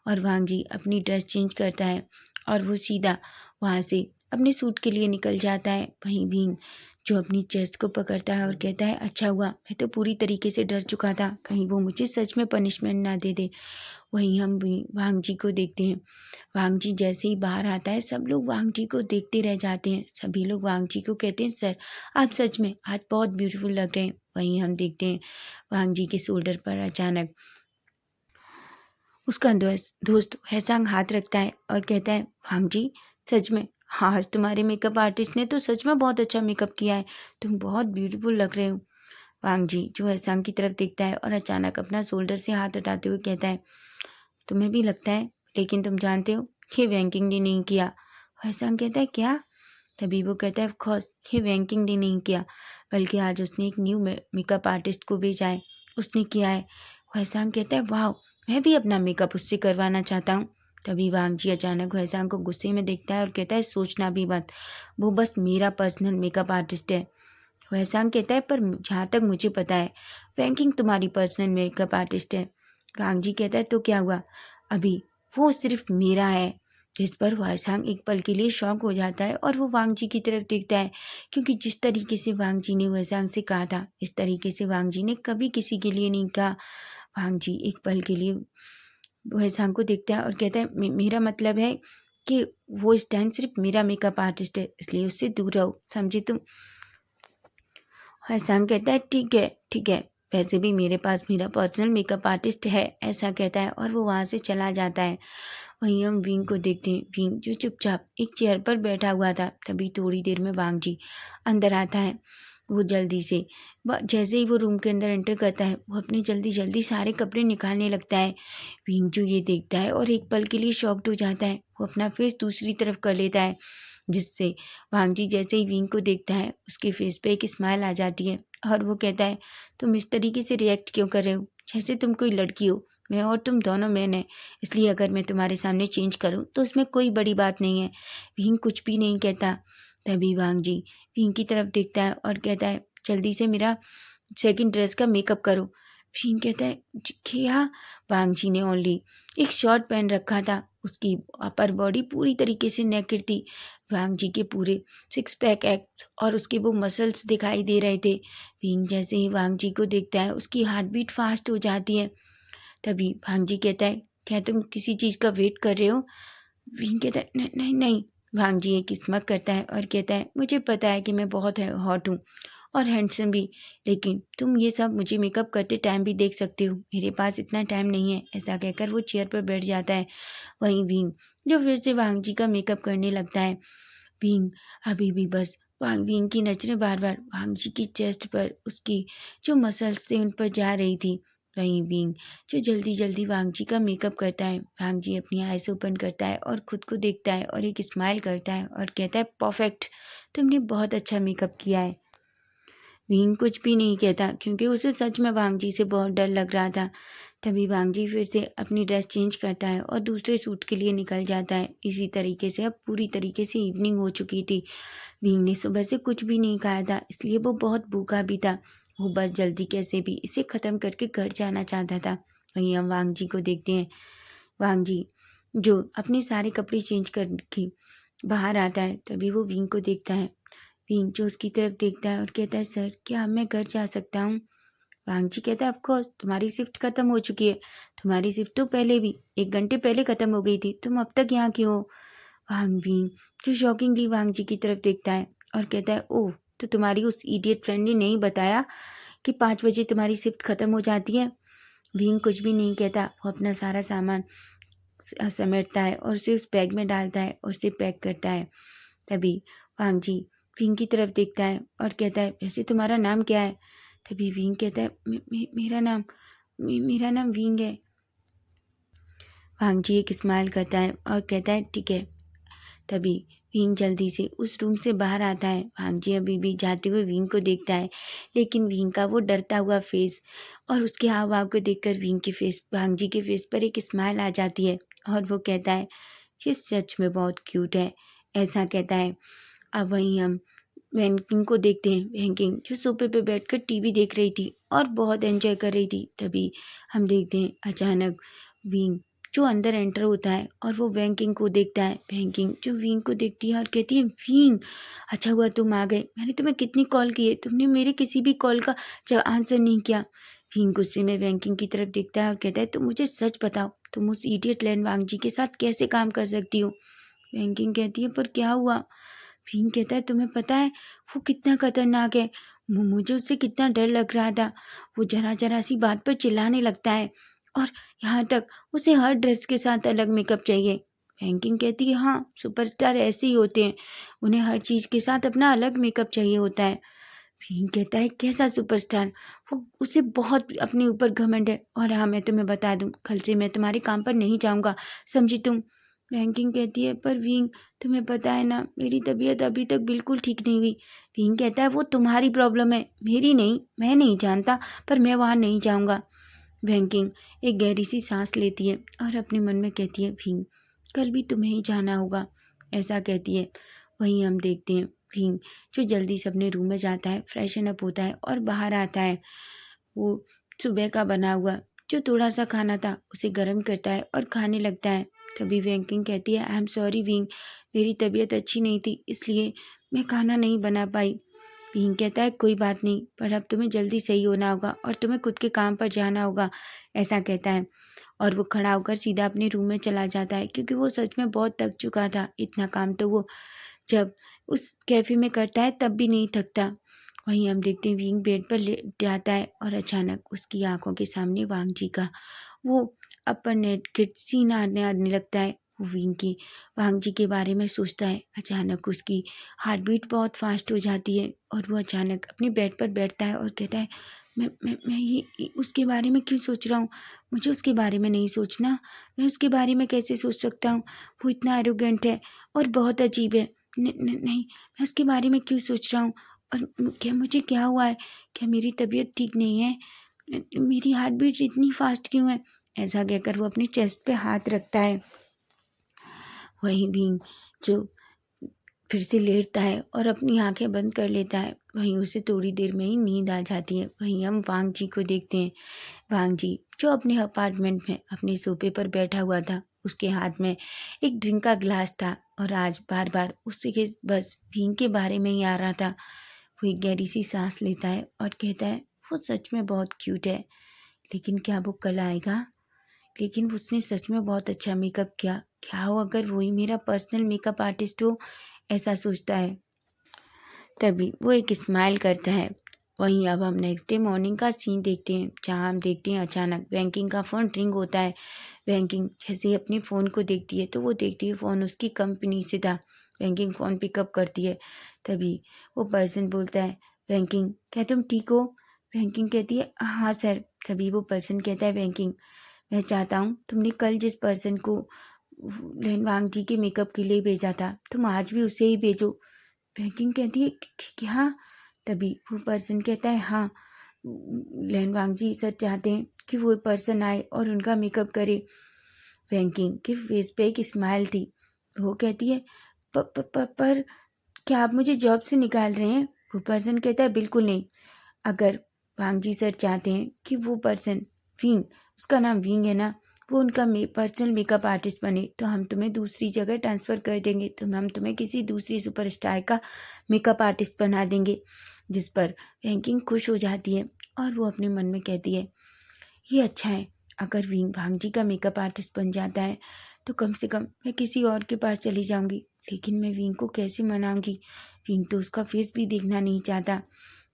और वांग जी अपनी ड्रेस चेंज करता है और वो सीधा वहाँ से अपने सूट के लिए निकल जाता है। वहीं विंग जो अपनी चेस्ट को पकड़ता है और कहता है, अच्छा हुआ, मैं तो पूरी तरीके से डर चुका था, कहीं वो मुझे सच में पनिशमेंट ना दे दे। वहीं हम भी वांग जी को देखते हैं। वांग जी जैसे ही बाहर आता है, सब लोग वांग जी को देखते रह जाते हैं। सभी लोग वांग जी को कहते हैं, सर आप सच में आज बहुत ब्यूटीफुल लग रहे हैं। वहीं हम देखते हैं वांग जी के शोल्डर पर अचानक उसका दोस्त हैसांग हाथ रखता है और कहता है, वांग जी सच में हाँ, आज तुम्हारे मेकअप आर्टिस्ट ने तो सच में बहुत अच्छा मेकअप किया है, तुम बहुत ब्यूटीफुल लग रहे हो। वांग जी जो हैसांग की तरफ देखता है और अचानक अपना शोल्डर से हाथ हटाते हुए कहता है, तुम्हें भी लगता है, लेकिन तुम जानते हो ये वैंकिंग ने नहीं किया। हैसांग कहता है, क्या? तभी वो कहता है, ऑफ कोर्स ये वैंकिंग ने नहीं किया, बल्कि आज उसने एक न्यू मेकअप आर्टिस्ट को भेजा है, उसने किया है। हैसांग कहता है, वाह, मैं भी अपना मेकअप उससे करवाना चाहता हूँ। तभी वांग जी अचानक हैसांग को गुस्से में देखता है और कहता है, सोचना भी मत, वो बस मेरा पर्सनल मेकअप आर्टिस्ट है। हैसांग कहता है, पर जहाँ तक मुझे पता है वैंकिंग तुम्हारी पर्सनल मेकअप आर्टिस्ट है। वांग जी कहता है, तो क्या हुआ, अभी वो सिर्फ मेरा है। जिस पर हैसांग एक पल के लिए शॉक हो जाता है और वो वांग जी की तरफ देखता है, क्योंकि जिस तरीके से वांग जी ने हैसांग से कहा था, इस तरीके से वांग जी ने कभी किसी के लिए नहीं कहा। वांग जी एक पल के लिए हैसांग को देखता है और कहता है, मेरा मतलब है कि वो इस टाइम सिर्फ मेरा मेकअप आर्टिस्ट है, इसलिए उससे दूर रहो, समझे तुम? हैसांग कहता है, ठीक है ठीक है, वैसे भी मेरे पास मेरा पर्सनल मेकअप आर्टिस्ट है, ऐसा कहता है और वो वहाँ से चला जाता है। वहीं हम विंग को देखते हैं। विंग जो चुपचाप एक चेयर पर बैठा हुआ था, तभी थोड़ी देर में वांग जी अंदर आता है। वो जल्दी से जैसे ही वो रूम के अंदर एंटर करता है, वो अपने जल्दी जल्दी सारे कपड़े निकालने लगता है। विंग जो ये देखता है और एक पल के लिए शॉक्ड हो जाता है, वो अपना फेस दूसरी तरफ कर लेता है, जिससे वांग जी जैसे ही विंग को देखता है, उसके फेस पे एक स्माइल आ जाती है और वो कहता है, तुम इस तरीके से रिएक्ट क्यों कर रहे हो, जैसे तुम कोई लड़की हो, मैं और तुम दोनों मैन हैं, इसलिए अगर मैं तुम्हारे सामने चेंज करूं तो उसमें कोई बड़ी बात नहीं है। विंग कुछ भी नहीं कहता। तभी वांग जी विंग की तरफ देखता है और कहता है, जल्दी से मेरा सेकंड ड्रेस का मेकअप करो। विंग कहता है, क्या? वांग जी ने ओनली एक शॉर्ट पहन रखा था, उसकी अपर बॉडी पूरी तरीके से नेकेड थी। वांग जी के पूरे सिक्स पैक एब्स और उसके वो मसल्स दिखाई दे रहे थे। विंग जैसे ही वांग जी को देखता है, उसकी हार्ट बीट फास्ट हो जाती है। तभी वांग जी कहता है, क्या तुम किसी चीज़ का वेट कर रहे हो? विंग कहता है, नहीं नहीं नहीं। वांग जी एक स्मक करता है और कहता है, मुझे पता है कि मैं बहुत हॉट हूँ और हैंडसम भी, लेकिन तुम ये सब मुझे मेकअप करते टाइम भी देख सकते हो, मेरे पास इतना टाइम नहीं है। ऐसा कहकर वो चेयर पर बैठ जाता है। वहीं विंग जो फिर से वांग जी का मेकअप करने लगता है। विंग अभी भी बस विंग की नज़रें बार बार वांग जी की चेस्ट पर, उसकी जो मसल्स थे उन पर जा रही थी। वहीं विंग जो जल्दी जल्दी वांग जी का मेकअप करता है। वांग जी अपनी आइज़ ओपन करता है और खुद को देखता है और एक स्माइल करता है और कहता है, परफेक्ट, तुमने बहुत अच्छा मेकअप किया है। विंग कुछ भी नहीं कहता, क्योंकि उसे सच में वांग जी से बहुत डर लग रहा था। तभी वांग जी फिर से अपनी ड्रेस चेंज करता है और दूसरे सूट के लिए निकल जाता है। इसी तरीके से अब पूरी तरीके से इवनिंग हो चुकी थी। विंग ने सुबह से कुछ भी नहीं खाया था, इसलिए वो बहुत भूखा भी था। वो बस जल्दी कैसे भी इसे ख़त्म करके घर जाना चाहता था। वहीं हम वांग जी को देखते हैं। वांग जी जो अपने सारे कपड़े चेंज करके बाहर आता है, तभी वो विंग को देखता है। विंग जो उसकी तरफ देखता है और कहता है, सर क्या मैं घर जा सकता हूँ? वांग जी कहता है, ऑफ कोर्स, तुम्हारी शिफ्ट खत्म हो चुकी है, तुम्हारी शिफ्ट तो पहले भी 1 घंटे पहले खत्म हो गई थी, तुम अब तक यहाँ क्यों हो? वांग विंग जो शॉकिंगली वांग जी की तरफ देखता है और कहता है, ओह, तो तुम्हारी उस इडियट फ्रेंड ने नहीं बताया कि 5 बजे तुम्हारी शिफ्ट ख़त्म हो जाती है। विंग कुछ भी नहीं कहता, वो अपना सारा सामान समेटता है और उसे उस बैग में डालता है और उसे पैक करता है। तभी वांग जी विंग की तरफ देखता है और कहता है, वैसे तुम्हारा नाम क्या है? तभी विंग कहता है, मेरा नाम विंग है। वांग जी एक स्माइल करता है और कहता है, ठीक है। तभी विंग जल्दी से उस रूम से बाहर आता है। वांग जी अभी भी जाते हुए विंग को देखता है, लेकिन विंग का वो डरता हुआ फेस और उसके हाव भाव को देखकर वांग जी के फेस पर एक स्माइल आ जाती है और वो कहता है, ये सच में बहुत क्यूट है, ऐसा कहता है। अब वहीं हम वैंकिंग को देखते हैं। वैंकिंग जो सोफे पे बैठकर टीवी देख रही थी और बहुत एंजॉय कर रही थी। तभी हम देखते हैं अचानक विंग जो अंदर एंटर होता है और वो वैंकिंग को देखता है। वैंकिंग जो विंग को देखती है और कहती है, विंग अच्छा हुआ तुम आ गए, मैंने तुम्हें कितनी कॉल की है, तुमने मेरे किसी भी कॉल का आंसर नहीं किया। विंग गुस्से में वैंकिंग की तरफ देखता है और कहता है, तुम मुझे सच बताओ, तुम उस इडियट लैन वांग जी के साथ कैसे काम कर सकती हो? वैंकिंग कहती है, पर क्या हुआ? विंग कहता है, तुम्हें पता है वो कितना खतरनाक है, मुझे उससे कितना डर लग रहा था। वो जरा जरा सी बात पर चिल्लाने लगता है और यहाँ तक उसे हर ड्रेस के साथ अलग मेकअप चाहिए। वैंकिंग कहती है, हाँ सुपरस्टार ऐसे ही होते हैं, उन्हें हर चीज़ के साथ अपना अलग मेकअप चाहिए होता है। विंग कहता है, कैसा सुपरस्टार? वो उसे बहुत अपने ऊपर घमंड है, और हाँ मैं तुम्हें बता दूँ, कल से मैं तुम्हारे काम पर नहीं जाऊँगा, समझी तुम? वैंकिंग कहती है, पर विंग तुम्हें पता है ना, मेरी तबीयत अभी तक बिल्कुल ठीक नहीं हुई। विंग कहता है, वो तुम्हारी प्रॉब्लम है, मेरी नहीं, मैं नहीं जानता, पर मैं वहाँ नहीं जाऊँगा। वैंकिंग एक गहरी सी सांस लेती है और अपने मन में कहती है, विंग कल भी तुम्हें ही जाना होगा, ऐसा कहती है। वहीं हम देखते हैं विंग जो जल्दी से अपने रूम में जाता है, फ्रेशन अप होता है और बाहर आता है। वो सुबह का बना हुआ जो थोड़ा सा खाना था उसे गर्म करता है और खाने लगता है। तभी वैंकिंग कहती है, आई एम सॉरी विंग, मेरी तबीयत अच्छी नहीं थी, इसलिए मैं खाना नहीं बना पाई। विंग कहता है, कोई बात नहीं, पर अब तुम्हें जल्दी सही होना होगा और तुम्हें खुद के काम पर जाना होगा, ऐसा कहता है। और वो खड़ा होकर सीधा अपने रूम में चला जाता है, क्योंकि वो सच में बहुत थक चुका था। इतना काम तो वो जब उस कैफ़े में करता है तब भी नहीं थकता। वहीं हम देखते हैं विंग बेड पर लेट जाता है और अचानक उसकी आंखों के सामने वांग जी का वो अपर नेकेड सीन आने आने लगता है। वो वांग जी के बारे में सोचता है। अचानक उसकी हार्ट बीट बहुत फास्ट हो जाती है और वो अचानक अपने बेड पर बैठता है और कहता है, मैं ये उसके बारे में क्यों सोच रहा हूँ? मुझे उसके बारे में नहीं सोचना। मैं उसके बारे में कैसे सोच सकता हूँ? वो इतना एरोगेंट है और बहुत अजीब है। नहीं, मैं उसके बारे में क्यों सोच रहा हूँ? और क्या मुझे क्या हुआ है? क्या मेरी तबीयत ठीक नहीं है? मेरी हार्ट बीट इतनी फास्ट क्यों है? ऐसा कहकर वो अपनी चेस्ट पे हाथ रखता है। वहीं भीम जो फिर से लेटता है और अपनी आंखें बंद कर लेता है। वहीं उसे थोड़ी देर में ही नींद आ जाती है। वहीं हम वांग जी को देखते हैं। वांग जी जो अपने अपार्टमेंट में अपने सोफे पर बैठा हुआ था, उसके हाथ में एक ड्रिंक का ग्लास था और आज बार बार उसके बस भीम के बारे में ही आ रहा था। वो एक गहरी सी सांस लेता है और कहता है, वो सच में बहुत क्यूट है, लेकिन क्या वो कल आएगा? लेकिन उसने सच में बहुत अच्छा मेकअप किया, क्या हो अगर वही मेरा पर्सनल मेकअप आर्टिस्ट हो, ऐसा सोचता है। तभी वो एक स्माइल करता है। वहीं अब हम नेक्स्ट डे मॉर्निंग का सीन देखते हैं, जहाँ हम देखते हैं अचानक बैंकिंग का फ़ोन रिंग होता है। बैंकिंग जैसे ही अपने फ़ोन को देखती है तो वो देखती है फ़ोन उसकी कंपनी से था। बैंकिंग फ़ोन पिकअप करती है। तभी वो पर्सन बोलता है, बैंकिंग क्या तुम ठीक हो? बैंकिंग कहती है, हाँ सर। तभी वो पर्सन कहता है, बैंकिंग मैं चाहता हूँ तुमने कल जिस पर्सन को वांग जी के मेकअप के लिए भेजा था, तुम आज भी उसे ही भेजो। बैंकिंग कहती है, क्या? तभी वो पर्सन कहता है, हाँ वांग जी सर चाहते हैं कि वो पर्सन आए और उनका मेकअप करे। बैंकिंग के फेस पे एक स्माइल थी। वो कहती है, पर क्या आप मुझे जॉब से निकाल रहे हैं? वो पर्सन कहता है, बिल्कुल नहीं। अगर वांग जी सर चाहते हैं कि वो पर्सन विंग, उसका नाम विंग है ना, वो उनका पर्सनल मेकअप आर्टिस्ट बने, तो हम तुम्हें दूसरी जगह ट्रांसफ़र कर देंगे, तो हम तुम्हें किसी दूसरी सुपरस्टार का मेकअप आर्टिस्ट बना देंगे। जिस पर बैंकिंग खुश हो जाती है और वो अपने मन में कहती है, ये अच्छा है, अगर वांग जी का मेकअप आर्टिस्ट बन जाता है तो कम से कम मैं किसी और के पास चली जाऊंगी। लेकिन मैं विंग को कैसे मनाऊंगी? विंग तो उसका फेस भी देखना नहीं चाहता।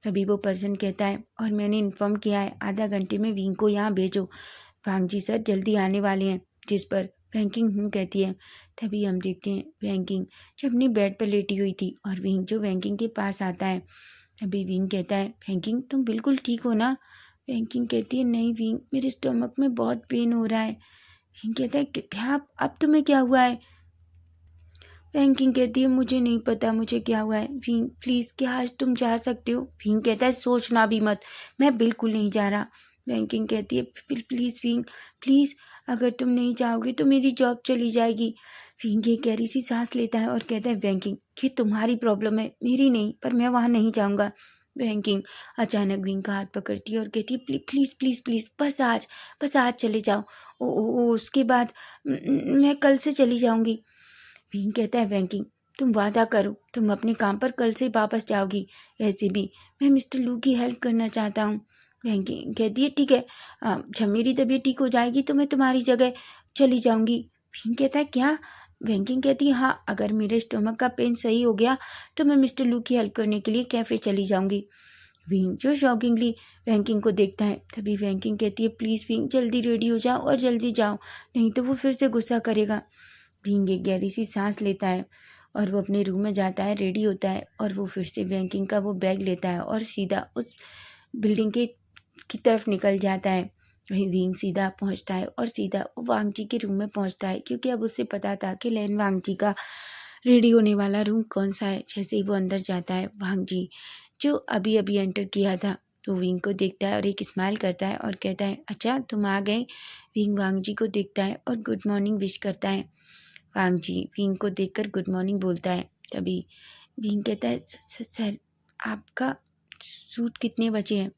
तभी वो पर्सन कहता है और मैंने इन्फॉर्म किया है आधा घंटे में विंग को यहाँ भेजो। वांग जी सर जल्दी आने वाले हैं। जिस पर वैंकिंग कहती है। तभी हम देखते हैं वैंकिंग जब अपनी बेड पर लेटी हुई थी और विंग जो वैंकिंग के पास आता है। तभी विंग कहता है वैंकिंग तुम बिल्कुल ठीक हो ना। वैंकिंग कहती है नहीं विंग मेरे स्टमक में बहुत पेन हो रहा है। विंग कहता है क्या अब तुम्हें क्या हुआ है। वैंकिंग कहती है मुझे नहीं पता मुझे क्या हुआ है। विंग प्लीज़ क्या आज तुम जा सकते हो। विंग कहता है सोचना भी मत मैं बिल्कुल नहीं जा रहा। वैंकिंग कहती है प्लीज़ विंग प्लीज़ अगर तुम नहीं जाओगे तो मेरी जॉब चली जाएगी। विंग एक गहरी सी सांस लेता है और कहता है वैंकिंग ये तुम्हारी प्रॉब्लम है मेरी नहीं पर मैं वहाँ नहीं जाऊँगा। वैंकिंग अचानक विंग का हाथ पकड़ती है और कहती है प्लीज़ प्लीज़ प्लीज़ बस आज चले जाओ। ओ उसके बाद मैं कल से चली जाऊँगी। विंग कहता है वैंकिंग तुम वादा करो तुम अपने काम पर कल से वापस जाओगी। ऐसे भी मैं मिस्टर लू की हेल्प करना चाहता हूँ। वैंकिंग कहती है ठीक है जब मेरी तबीयत ठीक हो जाएगी तो मैं तुम्हारी जगह चली जाऊँगी। विंग कहता है क्या। वैंकिंग कहती है हाँ अगर मेरे स्टमक का पेन सही हो गया तो मैं मिस्टर लू की हेल्प करने के लिए कैफ़े चली जाऊँगी। विंग जो शॉकिंगली वैंकिंग को देखता है। तभी वैंकिंग कहती है प्लीज़ विंग जल्दी रेडी हो जाओ और जल्दी जाओ नहीं तो वो फिर से गुस्सा करेगा। विंग एक गहरी सी सांस लेता है और वो अपने रूम में जाता है रेडी होता है और वो फिर से वैंकिंग का वो बैग लेता है और सीधा उस बिल्डिंग के की तरफ निकल जाता है। वहीं विंग सीधा पहुंचता है और सीधा वो वांग जी के रूम में पहुंचता है क्योंकि अब उसे पता था कि लैन वांग जी का रेडी होने वाला रूम कौन सा है। जैसे ही वो अंदर जाता है वांग जी जो अभी अभी एंटर किया था तो विंग को देखता है और एक स्माइल करता है और कहता है अच्छा तुम आ गए। विंग वांग जी को देखता है और गुड मॉर्निंग विश करता है। वांग जी विंग को देखकर गुड मॉर्निंग बोलता है। तभी विंग कहता है सर आपका सूट कितने बचे हैं।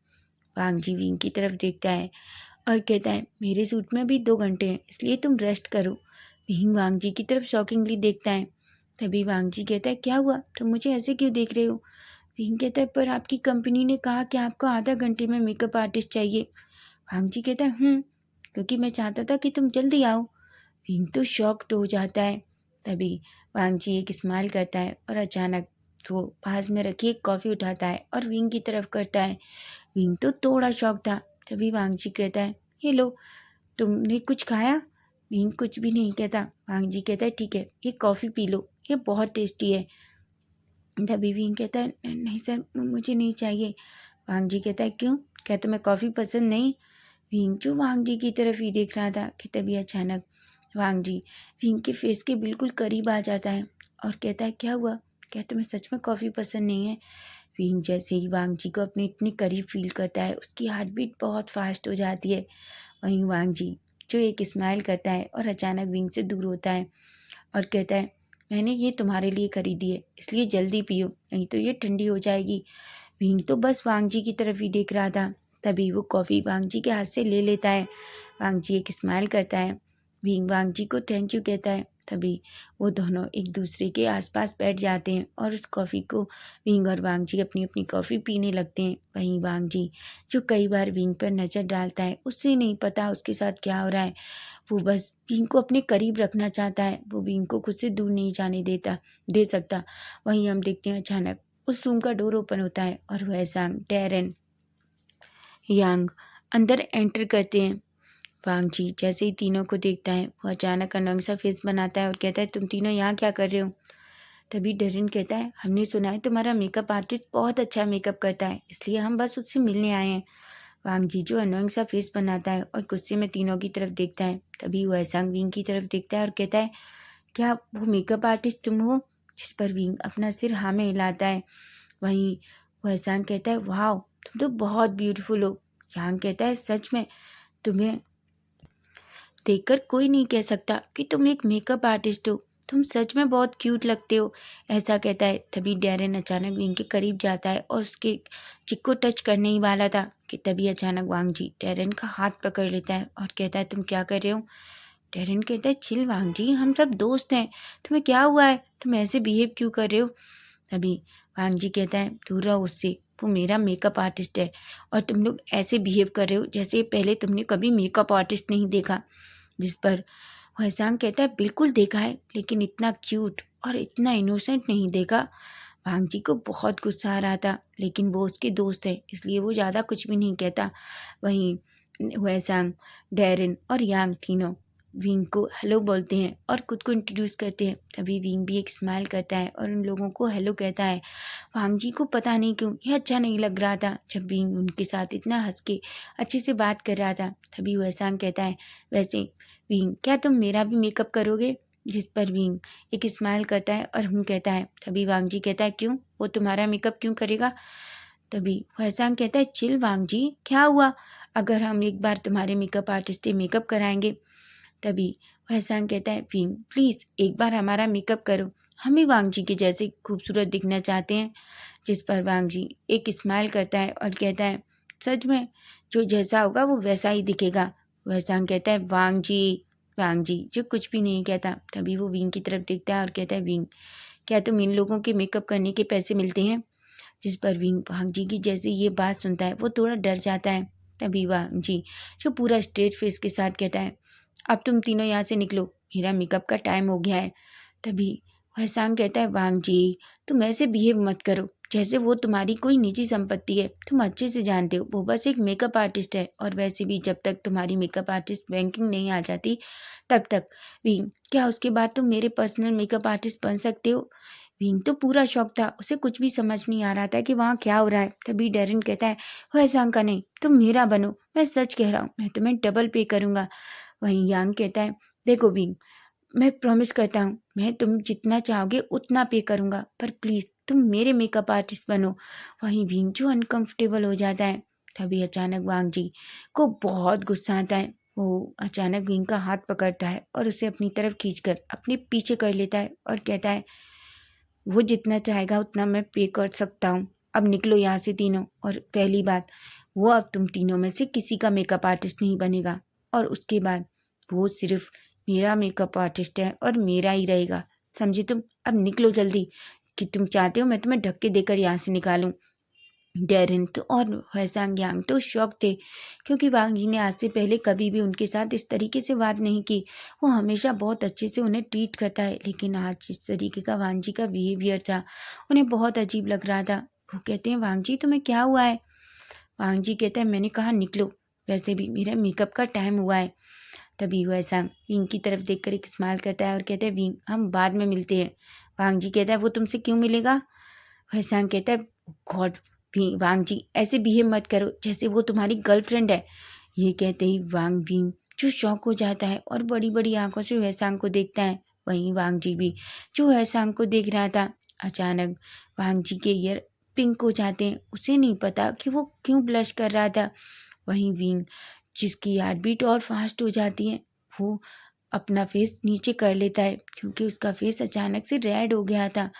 वांग जी विंग की तरफ देखता है और कहता है मेरे सूट में भी 2 घंटे हैं इसलिए तुम रेस्ट करो। विंग वांग जी की तरफ शॉकिंगली देखता है। तभी वांग जी कहता है क्या हुआ तुम मुझे ऐसे क्यों देख रहे हो। विंग कहता है पर आपकी कंपनी ने कहा कि आपको आधा घंटे में मेकअप आर्टिस्ट चाहिए। वांग जी कहता है क्योंकि मैं चाहता था कि तुम जल्दी आओ। विंग तो शॉक्ड हो जाता है। तभी वांग जी एक स्माइल करता है और अचानक वो पास में रखी एक कॉफ़ी उठाता है और विंग की तरफ करता है। विंग तो थोड़ा शॉक था। तभी वांग जी कहता है ये लो तुमने कुछ खाया। विंग कुछ भी नहीं कहता। वांग जी कहता है ठीक है ये कॉफ़ी पी लो ये बहुत टेस्टी है। तभी विंग कहता है नहीं सर मुझे नहीं चाहिए। वांग जी कहता है क्यों क्या तुम्हें कॉफ़ी पसंद नहीं। विंग जो वांग जी की तरफ ही देख रहा था कि तभी अचानक वांग जी विंग के फेस के बिल्कुल करीब आ जाता है और कहता है क्या हुआ क्या तुम्हें सच में कॉफ़ी पसंद नहीं है। विंग जैसे ही वांग जी को अपने इतने करीब फील करता है उसकी हार्ट बीट बहुत फास्ट हो जाती है। वहीं वांग जी जो एक स्माइल करता है और अचानक विंग से दूर होता है और कहता है मैंने ये तुम्हारे लिए खरीदी है इसलिए जल्दी पियो नहीं तो ये ठंडी हो जाएगी। विंग तो बस वांग जी की तरफ ही देख रहा था। तभी वो कॉफ़ी वांग जी के हाथ से ले लेता है। वांग जी एक स्माइल करता है। विंग वांग जी को थैंक यू कहता है। तभी वो दोनों एक दूसरे के आसपास बैठ जाते हैं और उस कॉफ़ी को विंग और वांग जी अपनी अपनी कॉफ़ी पीने लगते हैं। वहीं वांग जी जो कई बार विंग पर नज़र डालता है उससे नहीं पता उसके साथ क्या हो रहा है। वो बस विंग को अपने करीब रखना चाहता है वो विंग को खुद से दूर नहीं जाने दे सकता। वहीं हम देखते हैं अचानक उस रूम का डोर ओपन होता है और वह सांग टेरन यांग अंदर एंटर करते हैं। वांग जी जैसे ही तीनों को देखता है वो अचानक अनंग सा फेस बनाता है और कहता है तुम तीनों यहाँ क्या कर रहे हो। तभी डेरिन कहता है हमने सुना है तुम्हारा मेकअप आर्टिस्ट बहुत अच्छा मेकअप करता है इसलिए हम बस उससे मिलने आए हैं। वांग जी जो अनोइंग सा फेस बनाता है और गुस्से में तीनों की तरफ देखता है। तभी वह सांग विंग की तरफ देखता है और कहता है क्या वो मेकअप आर्टिस्ट तुम हो। जिस पर विंग अपना सिर हाँ में हिलाता है। वहीं वह सांग कहता है वाह तुम तो बहुत ब्यूटीफुल हो। यांग कहता है सच में तुम्हें देखकर कोई नहीं कह सकता कि तुम एक मेकअप आर्टिस्ट हो। तुम सच में बहुत क्यूट लगते हो। ऐसा कहता है। तभी डैरेन अचानक विंग के करीब जाता है और उसके चिक को टच करने ही वाला था कि तभी अचानक वांग जी डैरेन का हाथ पकड़ लेता है और कहता है तुम क्या कर रहे हो। डैरेन कहता है चिल वांग जी हम सब दोस्त हैं तुम्हें क्या हुआ है तुम ऐसे बिहेव क्यों कर रहे हो। तभी वांग जी कहता है दूर रहो उससे वो मेरा मेकअप आर्टिस्ट है और तुम लोग ऐसे बिहेव कर रहे हो जैसे पहले तुमने कभी मेकअप आर्टिस्ट नहीं देखा। जिस पर वहसांग कहता है बिल्कुल देखा है लेकिन इतना क्यूट और इतना इनोसेंट नहीं देखा। वांग जी को बहुत गुस्सा आ रहा था, लेकिन वो उसके दोस्त है इसलिए वो ज़्यादा कुछ भी नहीं कहता। वहीं हुएसांग, डैरेन और यांग तीनों विंग को हेलो बोलते हैं और खुद को इंट्रोड्यूस करते हैं। तभी विंग भी एक स्माइल करता है और उन लोगों को हेलो कहता है। वांग जी को पता नहीं क्यों यह अच्छा नहीं लग रहा था जब विंग उनके साथ इतना हंस के अच्छे से बात कर रहा था। तभी हुएसांग कहता है, वैसे विंग क्या तुम मेरा भी मेकअप करोगे? जिस पर विंग एक स्माइल करता है और कहता है। तभी वांग जी कहता है, क्यों, वो तुम्हारा मेकअप क्यों करेगा? तभी हुएसांग कहता है, चिल वांग जी, क्या हुआ अगर हम एक बार तुम्हारे मेकअप आर्टिस्ट से मेकअप कराएंगे? तभी हुएसांग कहता है, विंग प्लीज़ एक बार हमारा मेकअप करो, हम भी वांग जी के जैसे खूबसूरत दिखना चाहते हैं। जिस पर वांग जी एक स्माइल करता है और कहता है, सच में, जो जैसा होगा वो वैसा ही दिखेगा। हुएसांग कहता है, वांग जी जो कुछ भी नहीं कहता। तभी वो विंग की तरफ देखता है और कहता है, विंग क्या तुम इन लोगों के मेकअप करने के पैसे मिलते हैं? जिस पर विंग वांग जी की जैसे ये बात सुनता है वो थोड़ा डर जाता है। तभी वांग जी जो पूरा स्ट्रेट फेस के साथ कहता है, अब तुम तीनों यहाँ से निकलो, मेरा मेकअप का टाइम हो गया है। तभी हुएसांग कहता है, वांग जी तुम ऐसे बिहेव मत करो जैसे वो तुम्हारी कोई निजी संपत्ति है। तुम अच्छे से जानते हो वो बस एक मेकअप आर्टिस्ट है, और वैसे भी जब तक तुम्हारी मेकअप आर्टिस्ट रैंकिंग नहीं आ जाती तब तक विंग क्या उसके बाद तुम मेरे पर्सनल मेकअप आर्टिस्ट बन सकते हो? विंग तो पूरा शौक था, उसे कुछ भी समझ नहीं आ रहा था कि वहाँ क्या हो रहा है। तभी डैरेन कहता है, हुएसांग का नहीं, तुम मेरा बनो, मैं सच कह रहा हूँ, मैं तुम्हें डबल पे करूँगा। वहीं यांग कहता है, देखो विंग मैं प्रॉमिस करता हूँ मैं तुम जितना चाहोगे उतना पे करूँगा, पर प्लीज़ तुम मेरे मेकअप आर्टिस्ट बनो। वहीं विंग जो अनकंफर्टेबल हो जाता है। तभी अचानक वांग जी को बहुत गुस्सा आता है। वो अचानक विंग का हाथ पकड़ता है और उसे अपनी तरफ खींचकर अपने पीछे कर लेता है और कहता है, वो जितना चाहेगा उतना मैं पे कर सकता हूँ, अब निकलो यहाँ से तीनों। और पहली बात, वो अब तुम तीनों में से किसी का मेकअप आर्टिस्ट नहीं बनेगा, और उसके बाद वो सिर्फ मेरा मेकअप आर्टिस्ट है और मेरा ही रहेगा, समझे तुम? अब निकलो जल्दी, कि तुम चाहते हो मैं तुम्हें धक्के देकर यहाँ से निकालूं। डैरेन तो और हुएसांग यांग तो शॉक थे, क्योंकि वांग जी ने आज से पहले कभी भी उनके साथ इस तरीके से बात नहीं की। वो हमेशा बहुत अच्छे से उन्हें ट्रीट करता है, लेकिन आज जिस तरीके का वांग जी का बिहेवियर था उन्हें बहुत अजीब लग रहा था। वो कहते हैं, वांग जी तुम्हें क्या हुआ है? वांग जी कहता है, मैंने कहा निकलो, वैसे भी मेरा मेकअप का टाइम हुआ है। तभी हुएसांग विंग की तरफ देखकर एक स्माइल करता है और कहता है, विंग हम बाद में मिलते हैं। वांग जी कहता है, वो तुमसे क्यों मिलेगा? फरसान कहता है, गॉड भी वांग जी ऐसे बिहेव मत करो जैसे वो तुम्हारी गर्लफ्रेंड है। ये कहते ही वांग विंग जो शॉक हो जाता है और बड़ी बड़ी आंखों से वैसांग को देखता है। वहीं वांग जी भी जो वैसांग को देख रहा था। अचानक वांग जी के ईयर पिंक हो जाते हैं, उसे नहीं पता कि वो क्यों ब्लश कर रहा था। वहीं विंग जिसकी हार्ट बीट और फास्ट हो जाती है, वो अपना फेस नीचे कर लेता है क्योंकि उसका फेस अचानक से रेड हो गया था।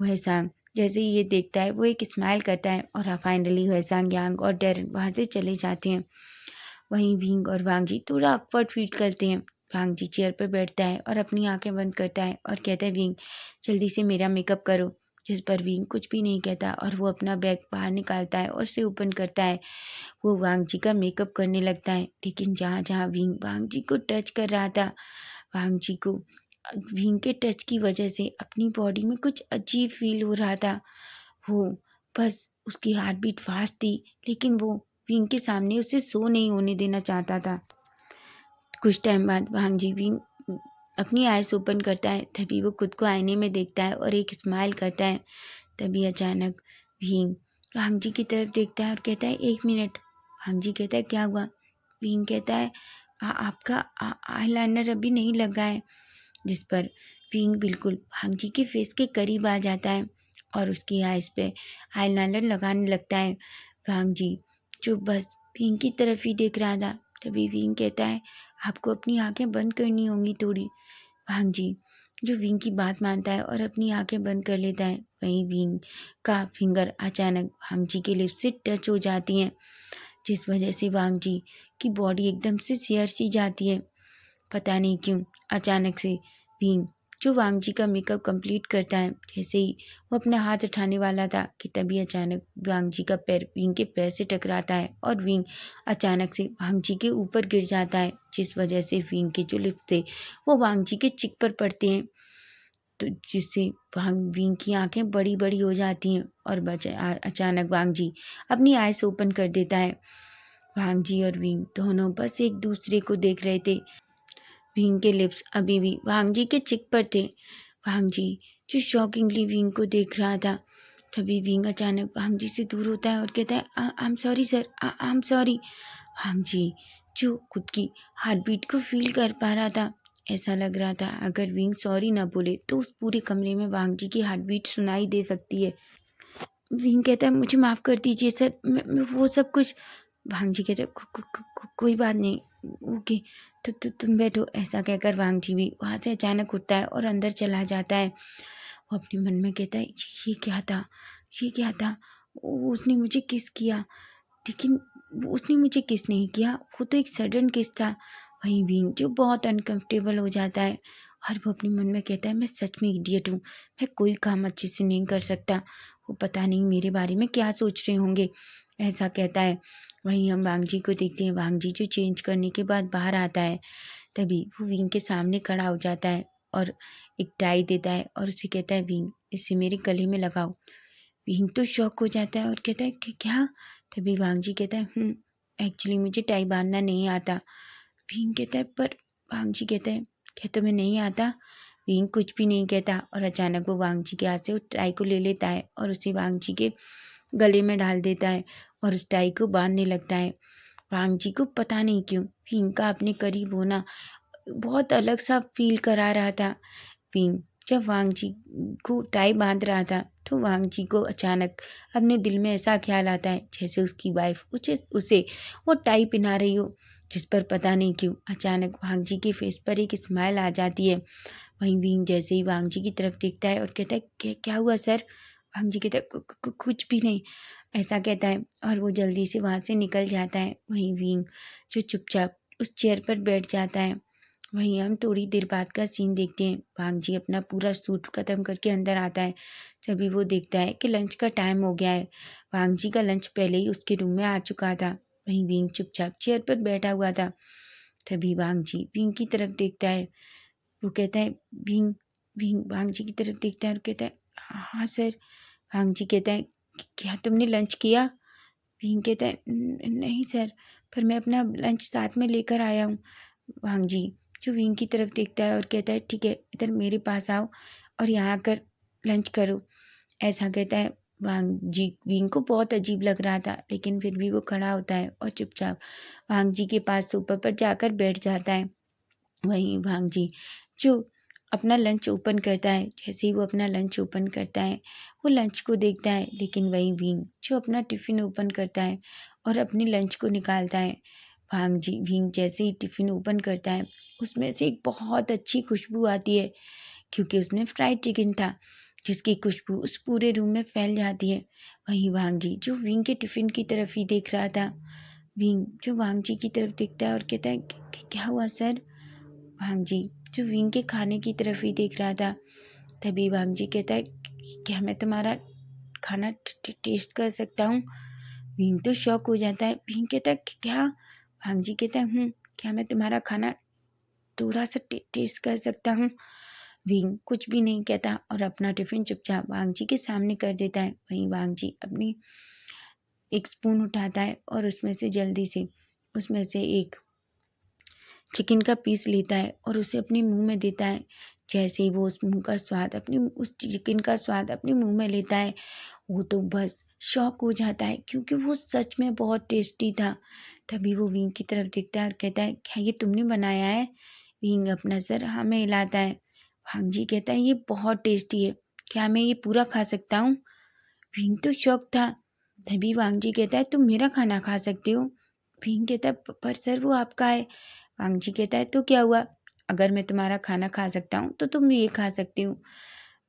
वैसांग जैसे ही ये देखता है वो एक स्माइल करता है और फाइनली हुएसांग यांग और डैरेन वहाँ से चले जाते हैं। वहीं विंग और वांग जी थोड़ा awkward फील करते हैं। वांग जी चेयर पर बैठता है और अपनी आंखें बंद करता है और कहता है, विंग जल्दी से मेरा मेकअप करो। जिस पर विंग कुछ भी नहीं कहता और वो अपना बैग बाहर निकालता है और उसे ओपन करता है। वो वांग जी का मेकअप करने लगता है, लेकिन जहाँ जहाँ विंग वांग जी को टच कर रहा था, वांग जी को विंग के टच की वजह से अपनी बॉडी में कुछ अजीब फील हो रहा था। वो बस उसकी हार्ट बीट फास्ट थी, लेकिन वो विंग के सामने उसे शो नहीं होने देना चाहता था। कुछ टाइम बाद वांग जी विंग अपनी आइज ओपन करता है। तभी वो खुद को आईने में देखता है और एक स्माइल करता है। तभी अचानक विंग वांग जी की तरफ देखता है और कहता है, 1 मिनट। वांग जी कहता है, क्या हुआ? विंग कहता है, आपका आईलाइनर अभी नहीं लगा है। जिस पर विंग बिल्कुल वांग जी के फेस के करीब आ जाता है और उसकी आइज पे आईलाइनर लगाने लगता है। वांग जी जो बस विंग की तरफ ही देख रहा था। तभी विंग कहता है, आपको अपनी आंखें बंद करनी होंगी थोड़ी। वांग जी जो विंग की बात मानता है और अपनी आंखें बंद कर लेता है। वहीं विंग का फिंगर अचानक वांग जी के लिप्स से टच हो जाती हैं, जिस वजह से वांग जी की बॉडी एकदम से सिहर सी जाती है। पता नहीं क्यों अचानक से विंग जो वांग जी का मेकअप कंप्लीट करता है, जैसे ही वो अपना हाथ उठाने वाला था कि तभी अचानक वांग जी का पैर विंग के पैर से टकराता है और विंग अचानक से वांग जी के ऊपर गिर जाता है, जिस वजह से विंग के जो लिप्स थे वो वांग जी के चिक पर पड़ते हैं। तो जिससे विंग की आंखें बड़ी बड़ी हो जाती हैं और अचानक वांग जी अपनी आइज ओपन कर देता है। वांग जी और विंग दोनों बस एक दूसरे को देख रहे थे। विंग के लिप्स अभी भी वांग जी के चिक पर थे। वांग जी जो शॉकिंगली विंग को देख रहा था। तभी विंग अचानक वांग जी से दूर होता है और कहता है, I am sorry sir, I am sorry. Wang ji जो खुद की हार्ट बीट को फील कर पा रहा था, ऐसा लग रहा था अगर विंग सॉरी ना बोले तो उस पूरे कमरे में वांग जी की हार्ट बीट सुनाई दे सकती है। विंग कहता है, मुझे माफ़ कर दीजिए सर, मैं वो सब कुछ। वांग जी कहते कोई बात नहीं, ओके, तो तुम बैठो। ऐसा कहकर वांग जी भी वहाँ से अचानक उठता है और अंदर चला जाता है। वो अपने मन में कहता है, ये क्या था, ये क्या था। उसने मुझे किस किया, लेकिन उसने मुझे किस नहीं किया, वो तो एक सडन किस था। वहीं विंग जो बहुत अनकंफर्टेबल हो जाता है और वो अपने मन में कहता है, मैं सच में इडियट हूँ, मैं कोई काम अच्छे से नहीं कर सकता, वो पता नहीं मेरे बारे में क्या सोच रहे होंगे, ऐसा कहता है। वहीं हम वांग जी को देखते हैं। वांग जी जो चेंज करने के बाद बाहर आता है, तभी वो विंग के सामने खड़ा हो जाता है और एक टाई देता है और उसे कहता है, विंग इसे मेरे गले में लगाओ। विंग तो शॉक हो जाता है और कहता है कि क्या। तभी वांग जी कहता है, एक्चुअली मुझे टाई बांधना नहीं आता। विंग कहता है, पर वांग जी कहता है, क्या तुम्हें नहीं आता। विंग कुछ भी नहीं कहता और अचानक वो वांग जी के हाथ से उस टाई को ले लेता है और उसे वांग जी के गले में डाल देता है और उस टाई को बांधने लगता है। वांग जी को पता नहीं क्यों विंग का अपने करीब होना बहुत अलग सा फील करा रहा था। विंग जब वांग जी को टाई बांध रहा था तो वांग जी को अचानक अपने दिल में ऐसा ख्याल आता है जैसे उसकी वाइफ उसे वो टाई पहना रही हो, जिस पर पता नहीं क्यों अचानक वांग जी के फेस पर एक स्माइल आ जाती है। वहीं विंग जैसे ही वांग जी की तरफ देखता है और कहता है, क्या हुआ सर। वांग जी कहता है, कुछ भी नहीं, ऐसा कहता है और वो जल्दी से वहाँ से निकल जाता है। वहीं विंग जो चुपचाप उस चेयर पर बैठ जाता है। वहीं हम थोड़ी देर बाद का सीन देखते हैं। वांग जी अपना पूरा सूट खत्म करके अंदर आता है। तभी वो देखता है कि लंच का टाइम हो गया है। वांग जी का लंच पहले ही उसके रूम में आ चुका था। वहीं विंग चुपचाप चेयर पर बैठा हुआ था। तभी वांग जी विंग की तरफ देखता है। वो कहता है, विंग। विंग वांग जी की तरफ देखता है और कहता है, हाँ सर। वांग जी कहता है, क्या तुमने लंच किया। विंग कहता है, नहीं सर, पर मैं अपना लंच साथ में लेकर आया हूँ। वांग जी जो विंग की तरफ देखता है और कहता है, ठीक है, इधर मेरे पास आओ और यहाँ आकर लंच करो, ऐसा कहता है। वांग जी विंग को बहुत अजीब लग रहा था, लेकिन फिर भी वो खड़ा होता है और चुपचाप वांग जी के पास सोफा पर जाकर बैठ जाता है। वहीं वांग जी जो अपना लंच ओपन करता है, जैसे ही वो अपना लंच ओपन करता है वो लंच को देखता है, लेकिन वहीं विंग जो अपना टिफ़िन ओपन करता है और अपने लंच को निकालता है। विंग जैसे ही टिफ़िन ओपन करता है उसमें से एक बहुत अच्छी खुशबू आती है, क्योंकि उसमें फ्राइड चिकन था, जिसकी खुशबू उस पूरे रूम में फैल जाती है। वहीं वांग जी जो विंग के टिफ़िन की तरफ ही देख रहा था। विंग जो वांग जी की तरफ देखता है और कहता है, क्या हुआ सर। वांग जी जो विंग के खाने की तरफ ही देख रहा था। तभी वांग जी कहता है, क्या मैं तुम्हारा खाना टेस्ट कर सकता हूँ। विंग तो शॉक हो जाता है। विंग कहता है, क्या। वांग जी कहता है, क्या मैं तुम्हारा खाना थोड़ा सा टेस्ट कर सकता हूँ। विंग कुछ भी नहीं कहता और अपना टिफिन चुपचाप वांग जी के सामने कर देता है। वहीं वांग जी अपनी एक स्पून उठाता है और उसमें से एक चिकन का पीस लेता है और उसे अपने मुंह में देता है। जैसे ही वो उस चिकन का स्वाद अपने मुंह में लेता है, वो तो बस शॉक हो जाता है, क्योंकि वो सच में बहुत टेस्टी था। तभी वो विंग की तरफ देखता है और कहता है, क्या ये तुमने बनाया है। विंग अपना सर हमें हिलाता है। वांग जी कहता है, ये बहुत टेस्टी है, क्या मैं ये पूरा खा सकता हूँ। विंग तो शौक था। तभी वांग जी कहता है, तुम मेरा खाना खा सकते हो। विंग कहता है, पर सर वो आपका है। वांग जी कहता है, तो क्या हुआ, अगर मैं तुम्हारा खाना खा सकता हूँ तो तुम भी ये खा सकते हो।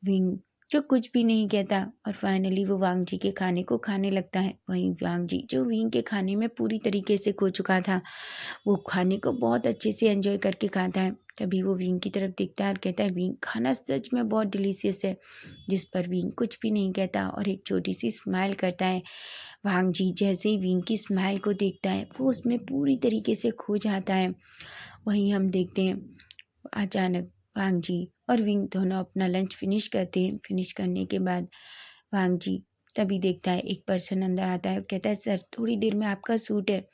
विंग जो कुछ भी नहीं कहता और फाइनली वो वांग जी के खाने को खाने लगता है। वहीं वांग जी जो विंग के खाने में पूरी तरीके से खो चुका था, वो खाने को बहुत अच्छे से एंजॉय करके खाता है। तभी वो विंग की तरफ देखता है और कहता है, विंग खाना सच में बहुत डिलीशियस है। जिस पर विंग कुछ भी नहीं कहता और एक छोटी सी स्माइल करता है। वांग जी जैसे ही विंग की स्माइल को देखता है वो उसमें पूरी तरीके से खो जाता है। वहीं हम देखते हैं अचानक वांग जी और विंग दोनों अपना लंच फिनिश करते हैं। फिनिश करने के बाद वांग जी तभी देखता है एक पर्सन अंदर आता है और कहता है सर थोड़ी देर में आपका सूट है।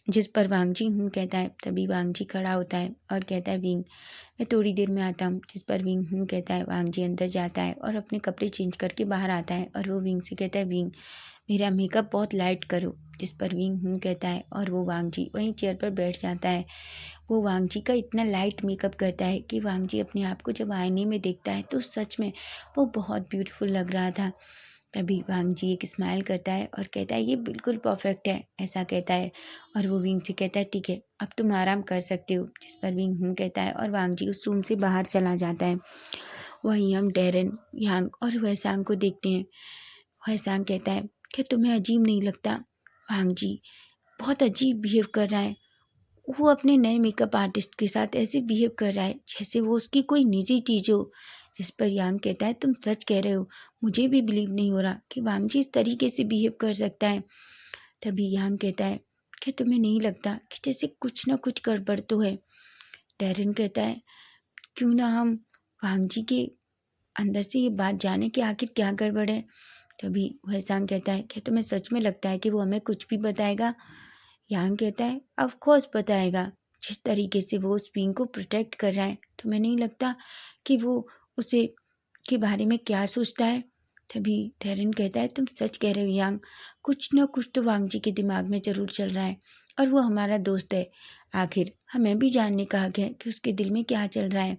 जिस पर वांग जी कहता है। तभी वांग जी खड़ा होता है और कहता है विंग मैं थोड़ी देर में आता हूँ। जिस पर विंग कहता है। वांग जी अंदर जाता है और अपने कपड़े चेंज करके बाहर आता है और वो विंग से कहता है विंग मेरा मेकअप बहुत लाइट करो। जिस पर विंग कहता है और वो वांग जी वहीं चेयर पर बैठ जाता है। वो वांग जी का इतना लाइट मेकअप करता है कि वांग जी अपने आप को जब आईने में देखता है तो सच में वो बहुत ब्यूटीफुल लग रहा था। तभी वांग जी एक स्माइल करता है और कहता है ये बिल्कुल परफेक्ट है, ऐसा कहता है। और वो विंग से कहता है ठीक है अब तुम आराम कर सकते हो। जिस पर विंग कहता है और वांग जी उस रूम से बाहर चला जाता है। वहीं हम डैरेन, यांग और वहसांग को देखते हैं। वहसांग कहता है कि तुम्हें अजीब नहीं लगता वांग जी बहुत अजीब बिहेव कर रहा है। वो अपने नए मेकअप आर्टिस्ट के साथ ऐसे बिहेव कर रहा है जैसे वो उसकी कोई निजी चीज़ हो। जिस पर यांग कहता है तुम सच कह रहे हो, मुझे भी बिलीव नहीं हो रहा कि वांग जी इस तरीके से बिहेव कर सकता है। तभी यांग कहता है कि तुम्हें नहीं लगता कि जैसे कुछ ना कुछ गड़बड़ तो है। डैरेन कहता है क्यों ना हम वांग जी के अंदर से ये बात जाने कि आखिर क्या गड़बड़ है। तभी वहसांग कहता है कि तुम्हें सच में लगता है कि वो हमें कुछ भी बताएगा। यांग कहता है ऑफ कोर्स बताएगा। जिस तरीके से वो उस विंग को प्रोटेक्ट कर रहा है तुम्हें नहीं लगता कि वो उसे के बारे में क्या सोचता है। तभी डैरेन कहता है तुम सच कह रहे हो यांग, कुछ ना कुछ तो वांग जी के दिमाग में जरूर चल रहा है और वो हमारा दोस्त है। आखिर हमें भी जानने का हक है कि उसके दिल में क्या चल रहा है।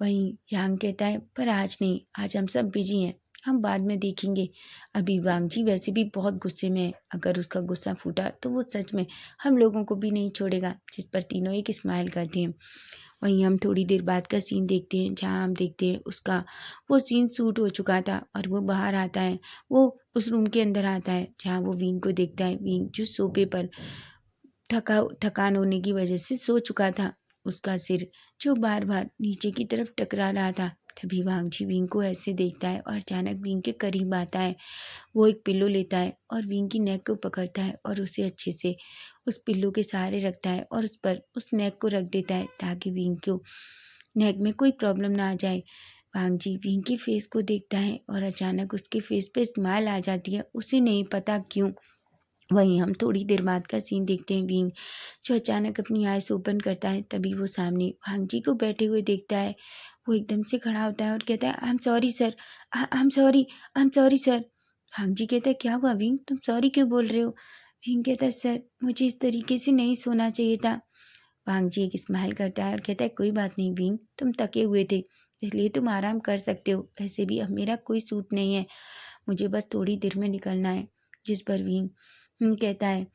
वहीं यांग कहता है पर आज नहीं, आज हम सब बिजी हैं, हम बाद में देखेंगे। अभी वांग जी वैसे भी बहुत गुस्से में है, अगर उसका गुस्सा फूटा तो वो सच में हम लोगों को भी नहीं छोड़ेगा। जिस पर तीनों एक स्माइल करते हैं। वहीं हम थोड़ी देर बाद का सीन देखते हैं जहाँ हम देखते हैं उसका वो सीन शूट हो चुका था और वो बाहर आता है। वो उस रूम के अंदर आता है जहाँ वो विंग को देखता है। विंग जो सोफे पर थकान होने की वजह से सो चुका था, उसका सिर जो बार बार नीचे की तरफ टकरा रहा था। तभी वांग जी विंग को ऐसे देखता है और अचानक विंग के करीब आता है। वो एक पिल्लो लेता है और विंग की नेक को पकड़ता है और उसे अच्छे से उस पिल्लो के सहारे रखता है और उस पर उस नेक को रख देता है ताकि विंग को नेक में कोई प्रॉब्लम ना आ जाए। वांग जी विंग की फेस को देखता है और अचानक उसके फेस पे स्माइल आ जाती है, उसे नहीं पता क्यों। वहीं हम थोड़ी देर बाद का सीन देखते हैं। विंग जो अचानक अपनी आइज ओपन करता है तभी वो सामने वांग जी को बैठे हुए देखता है। वो एकदम से खड़ा होता है और कहता है I am sorry sir, I am sorry, I am sorry sir. Wang ji कहता है क्या हुआ विंग, तुम सॉरी क्यों बोल रहे हो। विंग कहता है सर मुझे इस तरीके से नहीं सोना चाहिए था। वांग जी एक स्माइल करता है और कहता है कोई बात नहीं विंग, तुम थके हुए थे इसलिए तुम आराम कर सकते हो, वैसे भी अब मेरा कोई सूट नहीं है, मुझे बस थोड़ी देर में निकलना है। जिस पर विंग कहता है।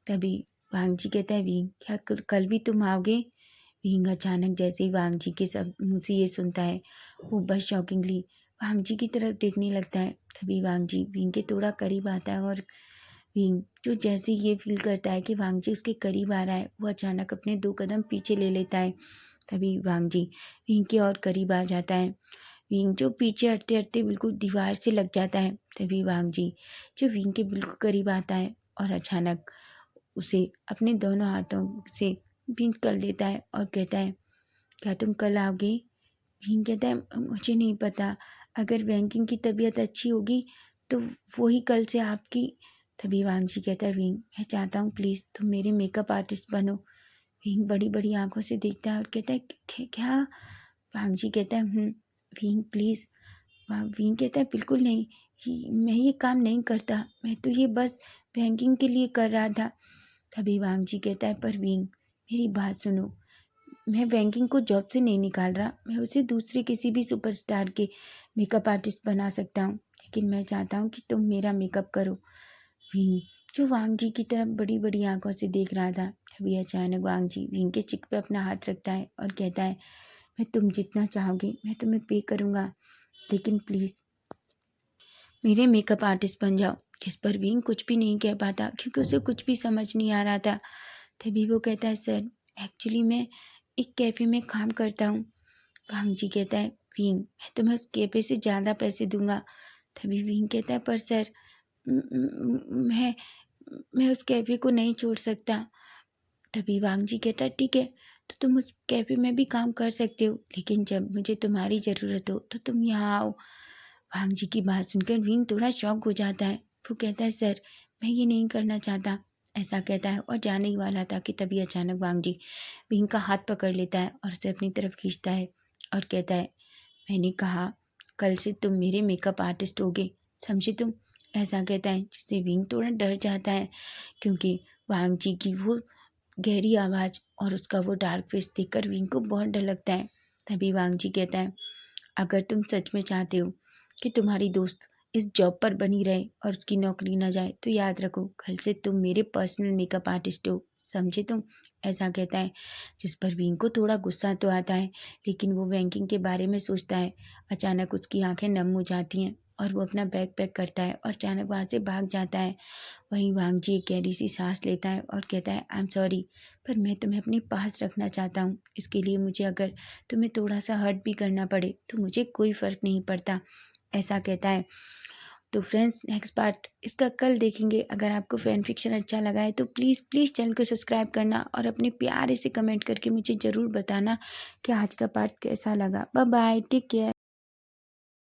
तभी वांग जी कहता है विंग क्या कल भी तुम आओगे। विंग अचानक जैसे ही वांग जी के सब मुंह से ये सुनता है वो बस शॉकिंगली वांग जी की तरफ देखने लगता है। तभी वांग जी विंग के थोड़ा करीब आता है और विंग जो जैसे ये फील करता है कि वांग जी उसके करीब आ रहा है वो अचानक अपने 2 कदम पीछे ले लेता है। तभी वांग जी विंग के और करीब आ जाता है। विंग जो पीछे हटते हटते बिल्कुल दीवार से लग जाता है। तभी वांग जी जो विंग के बिल्कुल करीब आता है और अचानक उसे अपने दोनों हाथों से पिंच कर लेता है और कहता है क्या तुम कल आओगे। विंग कहता है मुझे नहीं पता, अगर बैंकिंग की तबीयत अच्छी होगी तो वही कल से आपकी। तभी वांग जी कहता है विंग मैं चाहता हूँ प्लीज़ तुम मेरे मेकअप आर्टिस्ट बनो। विंग बड़ी बड़ी आंखों से देखता है और कहता है क्या। वांग जी कहता है विंग प्लीज़। विंग कहता है बिल्कुल नहीं, मैं ये काम नहीं करता, मैं तो ये बस बैंकिंग के लिए कर रहा था। तभी वांग जी कहता है पर विंग मेरी बात सुनो, मैं बैंकिंग को जॉब से नहीं निकाल रहा, मैं उसे दूसरे किसी भी सुपरस्टार के मेकअप आर्टिस्ट बना सकता हूँ, लेकिन मैं चाहता हूँ कि तुम मेरा मेकअप करो। विंग जो वांग जी की तरफ बड़ी बड़ी आंखों से देख रहा था तभी अचानक वांग जी विंग के चिक पे अपना हाथ रखता है और कहता है मैं तुम जितना चाहोगे मैं तुम्हें पे करूँगा, लेकिन प्लीज़ मेरे मेकअप आर्टिस्ट बन जाओ। जिस पर विंग कुछ भी नहीं कह पाता क्योंकि उसे कुछ भी समझ नहीं आ रहा था। तभी वो कहता है सर एक्चुअली मैं एक कैफ़े में काम करता हूँ। वांग जी कहता है विंग मैं तुम्हें उस कैफ़े से ज़्यादा पैसे दूंगा। तभी विंग कहता है पर सर मैं उस कैफ़े को नहीं छोड़ सकता। तभी वांग जी कहता है ठीक है तो तुम उस कैफ़े में भी काम कर सकते हो, लेकिन जब मुझे तुम्हारी ज़रूरत हो तो तुम यहाँ आओ। वांग जी की बात सुनकर विंग थोड़ा शॉक हो जाता है। वो कहता है, सर मैं ये नहीं करना चाहता। ऐसा कहता है और जाने ही वाला था कि तभी अचानक वांग जी विंग का हाथ पकड़ लेता है और उसे अपनी तरफ खींचता है और कहता है, मैंने कहा कल से तुम मेरे मेकअप आर्टिस्ट होगे, समझे तुम। ऐसा कहता है जिससे विंग थोड़ा डर जाता है, क्योंकि वांग जी की वो गहरी आवाज़ और उसका वो डार्क फेस देखकर विंग को बहुत डर लगता है। तभी वांग जी कहता है, अगर तुम सच में चाहते हो कि तुम्हारी दोस्त इस जॉब पर बनी रहे और उसकी नौकरी ना जाए तो याद रखो कल से तुम मेरे पर्सनल मेकअप आर्टिस्ट हो, समझे तुम। ऐसा कहता है जिस पर विंग को थोड़ा गुस्सा तो आता है, लेकिन वो बैंकिंग के बारे में सोचता है। अचानक उसकी आंखें नम हो जाती हैं और वो अपना बैग पैक करता है और अचानक वहाँ से भाग जाता है। वहीं वांग जी एक गहरी सी सांस लेता है और कहता है, आई एम सॉरी, पर मैं तुम्हें अपने पास रखना चाहता हूँ। इसके लिए मुझे अगर तुम्हें थोड़ा सा हर्ट भी करना पड़े तो मुझे कोई फ़र्क नहीं पड़ता। ऐसा कहता है। तो फ्रेंड्स, नेक्स्ट पार्ट इसका कल देखेंगे। अगर आपको फैन फिक्शन अच्छा लगा है तो प्लीज़ प्लीज़ चैनल को सब्सक्राइब करना और अपने प्यारे से कमेंट करके मुझे ज़रूर बताना कि आज का पार्ट कैसा लगा। Bye bye, take care.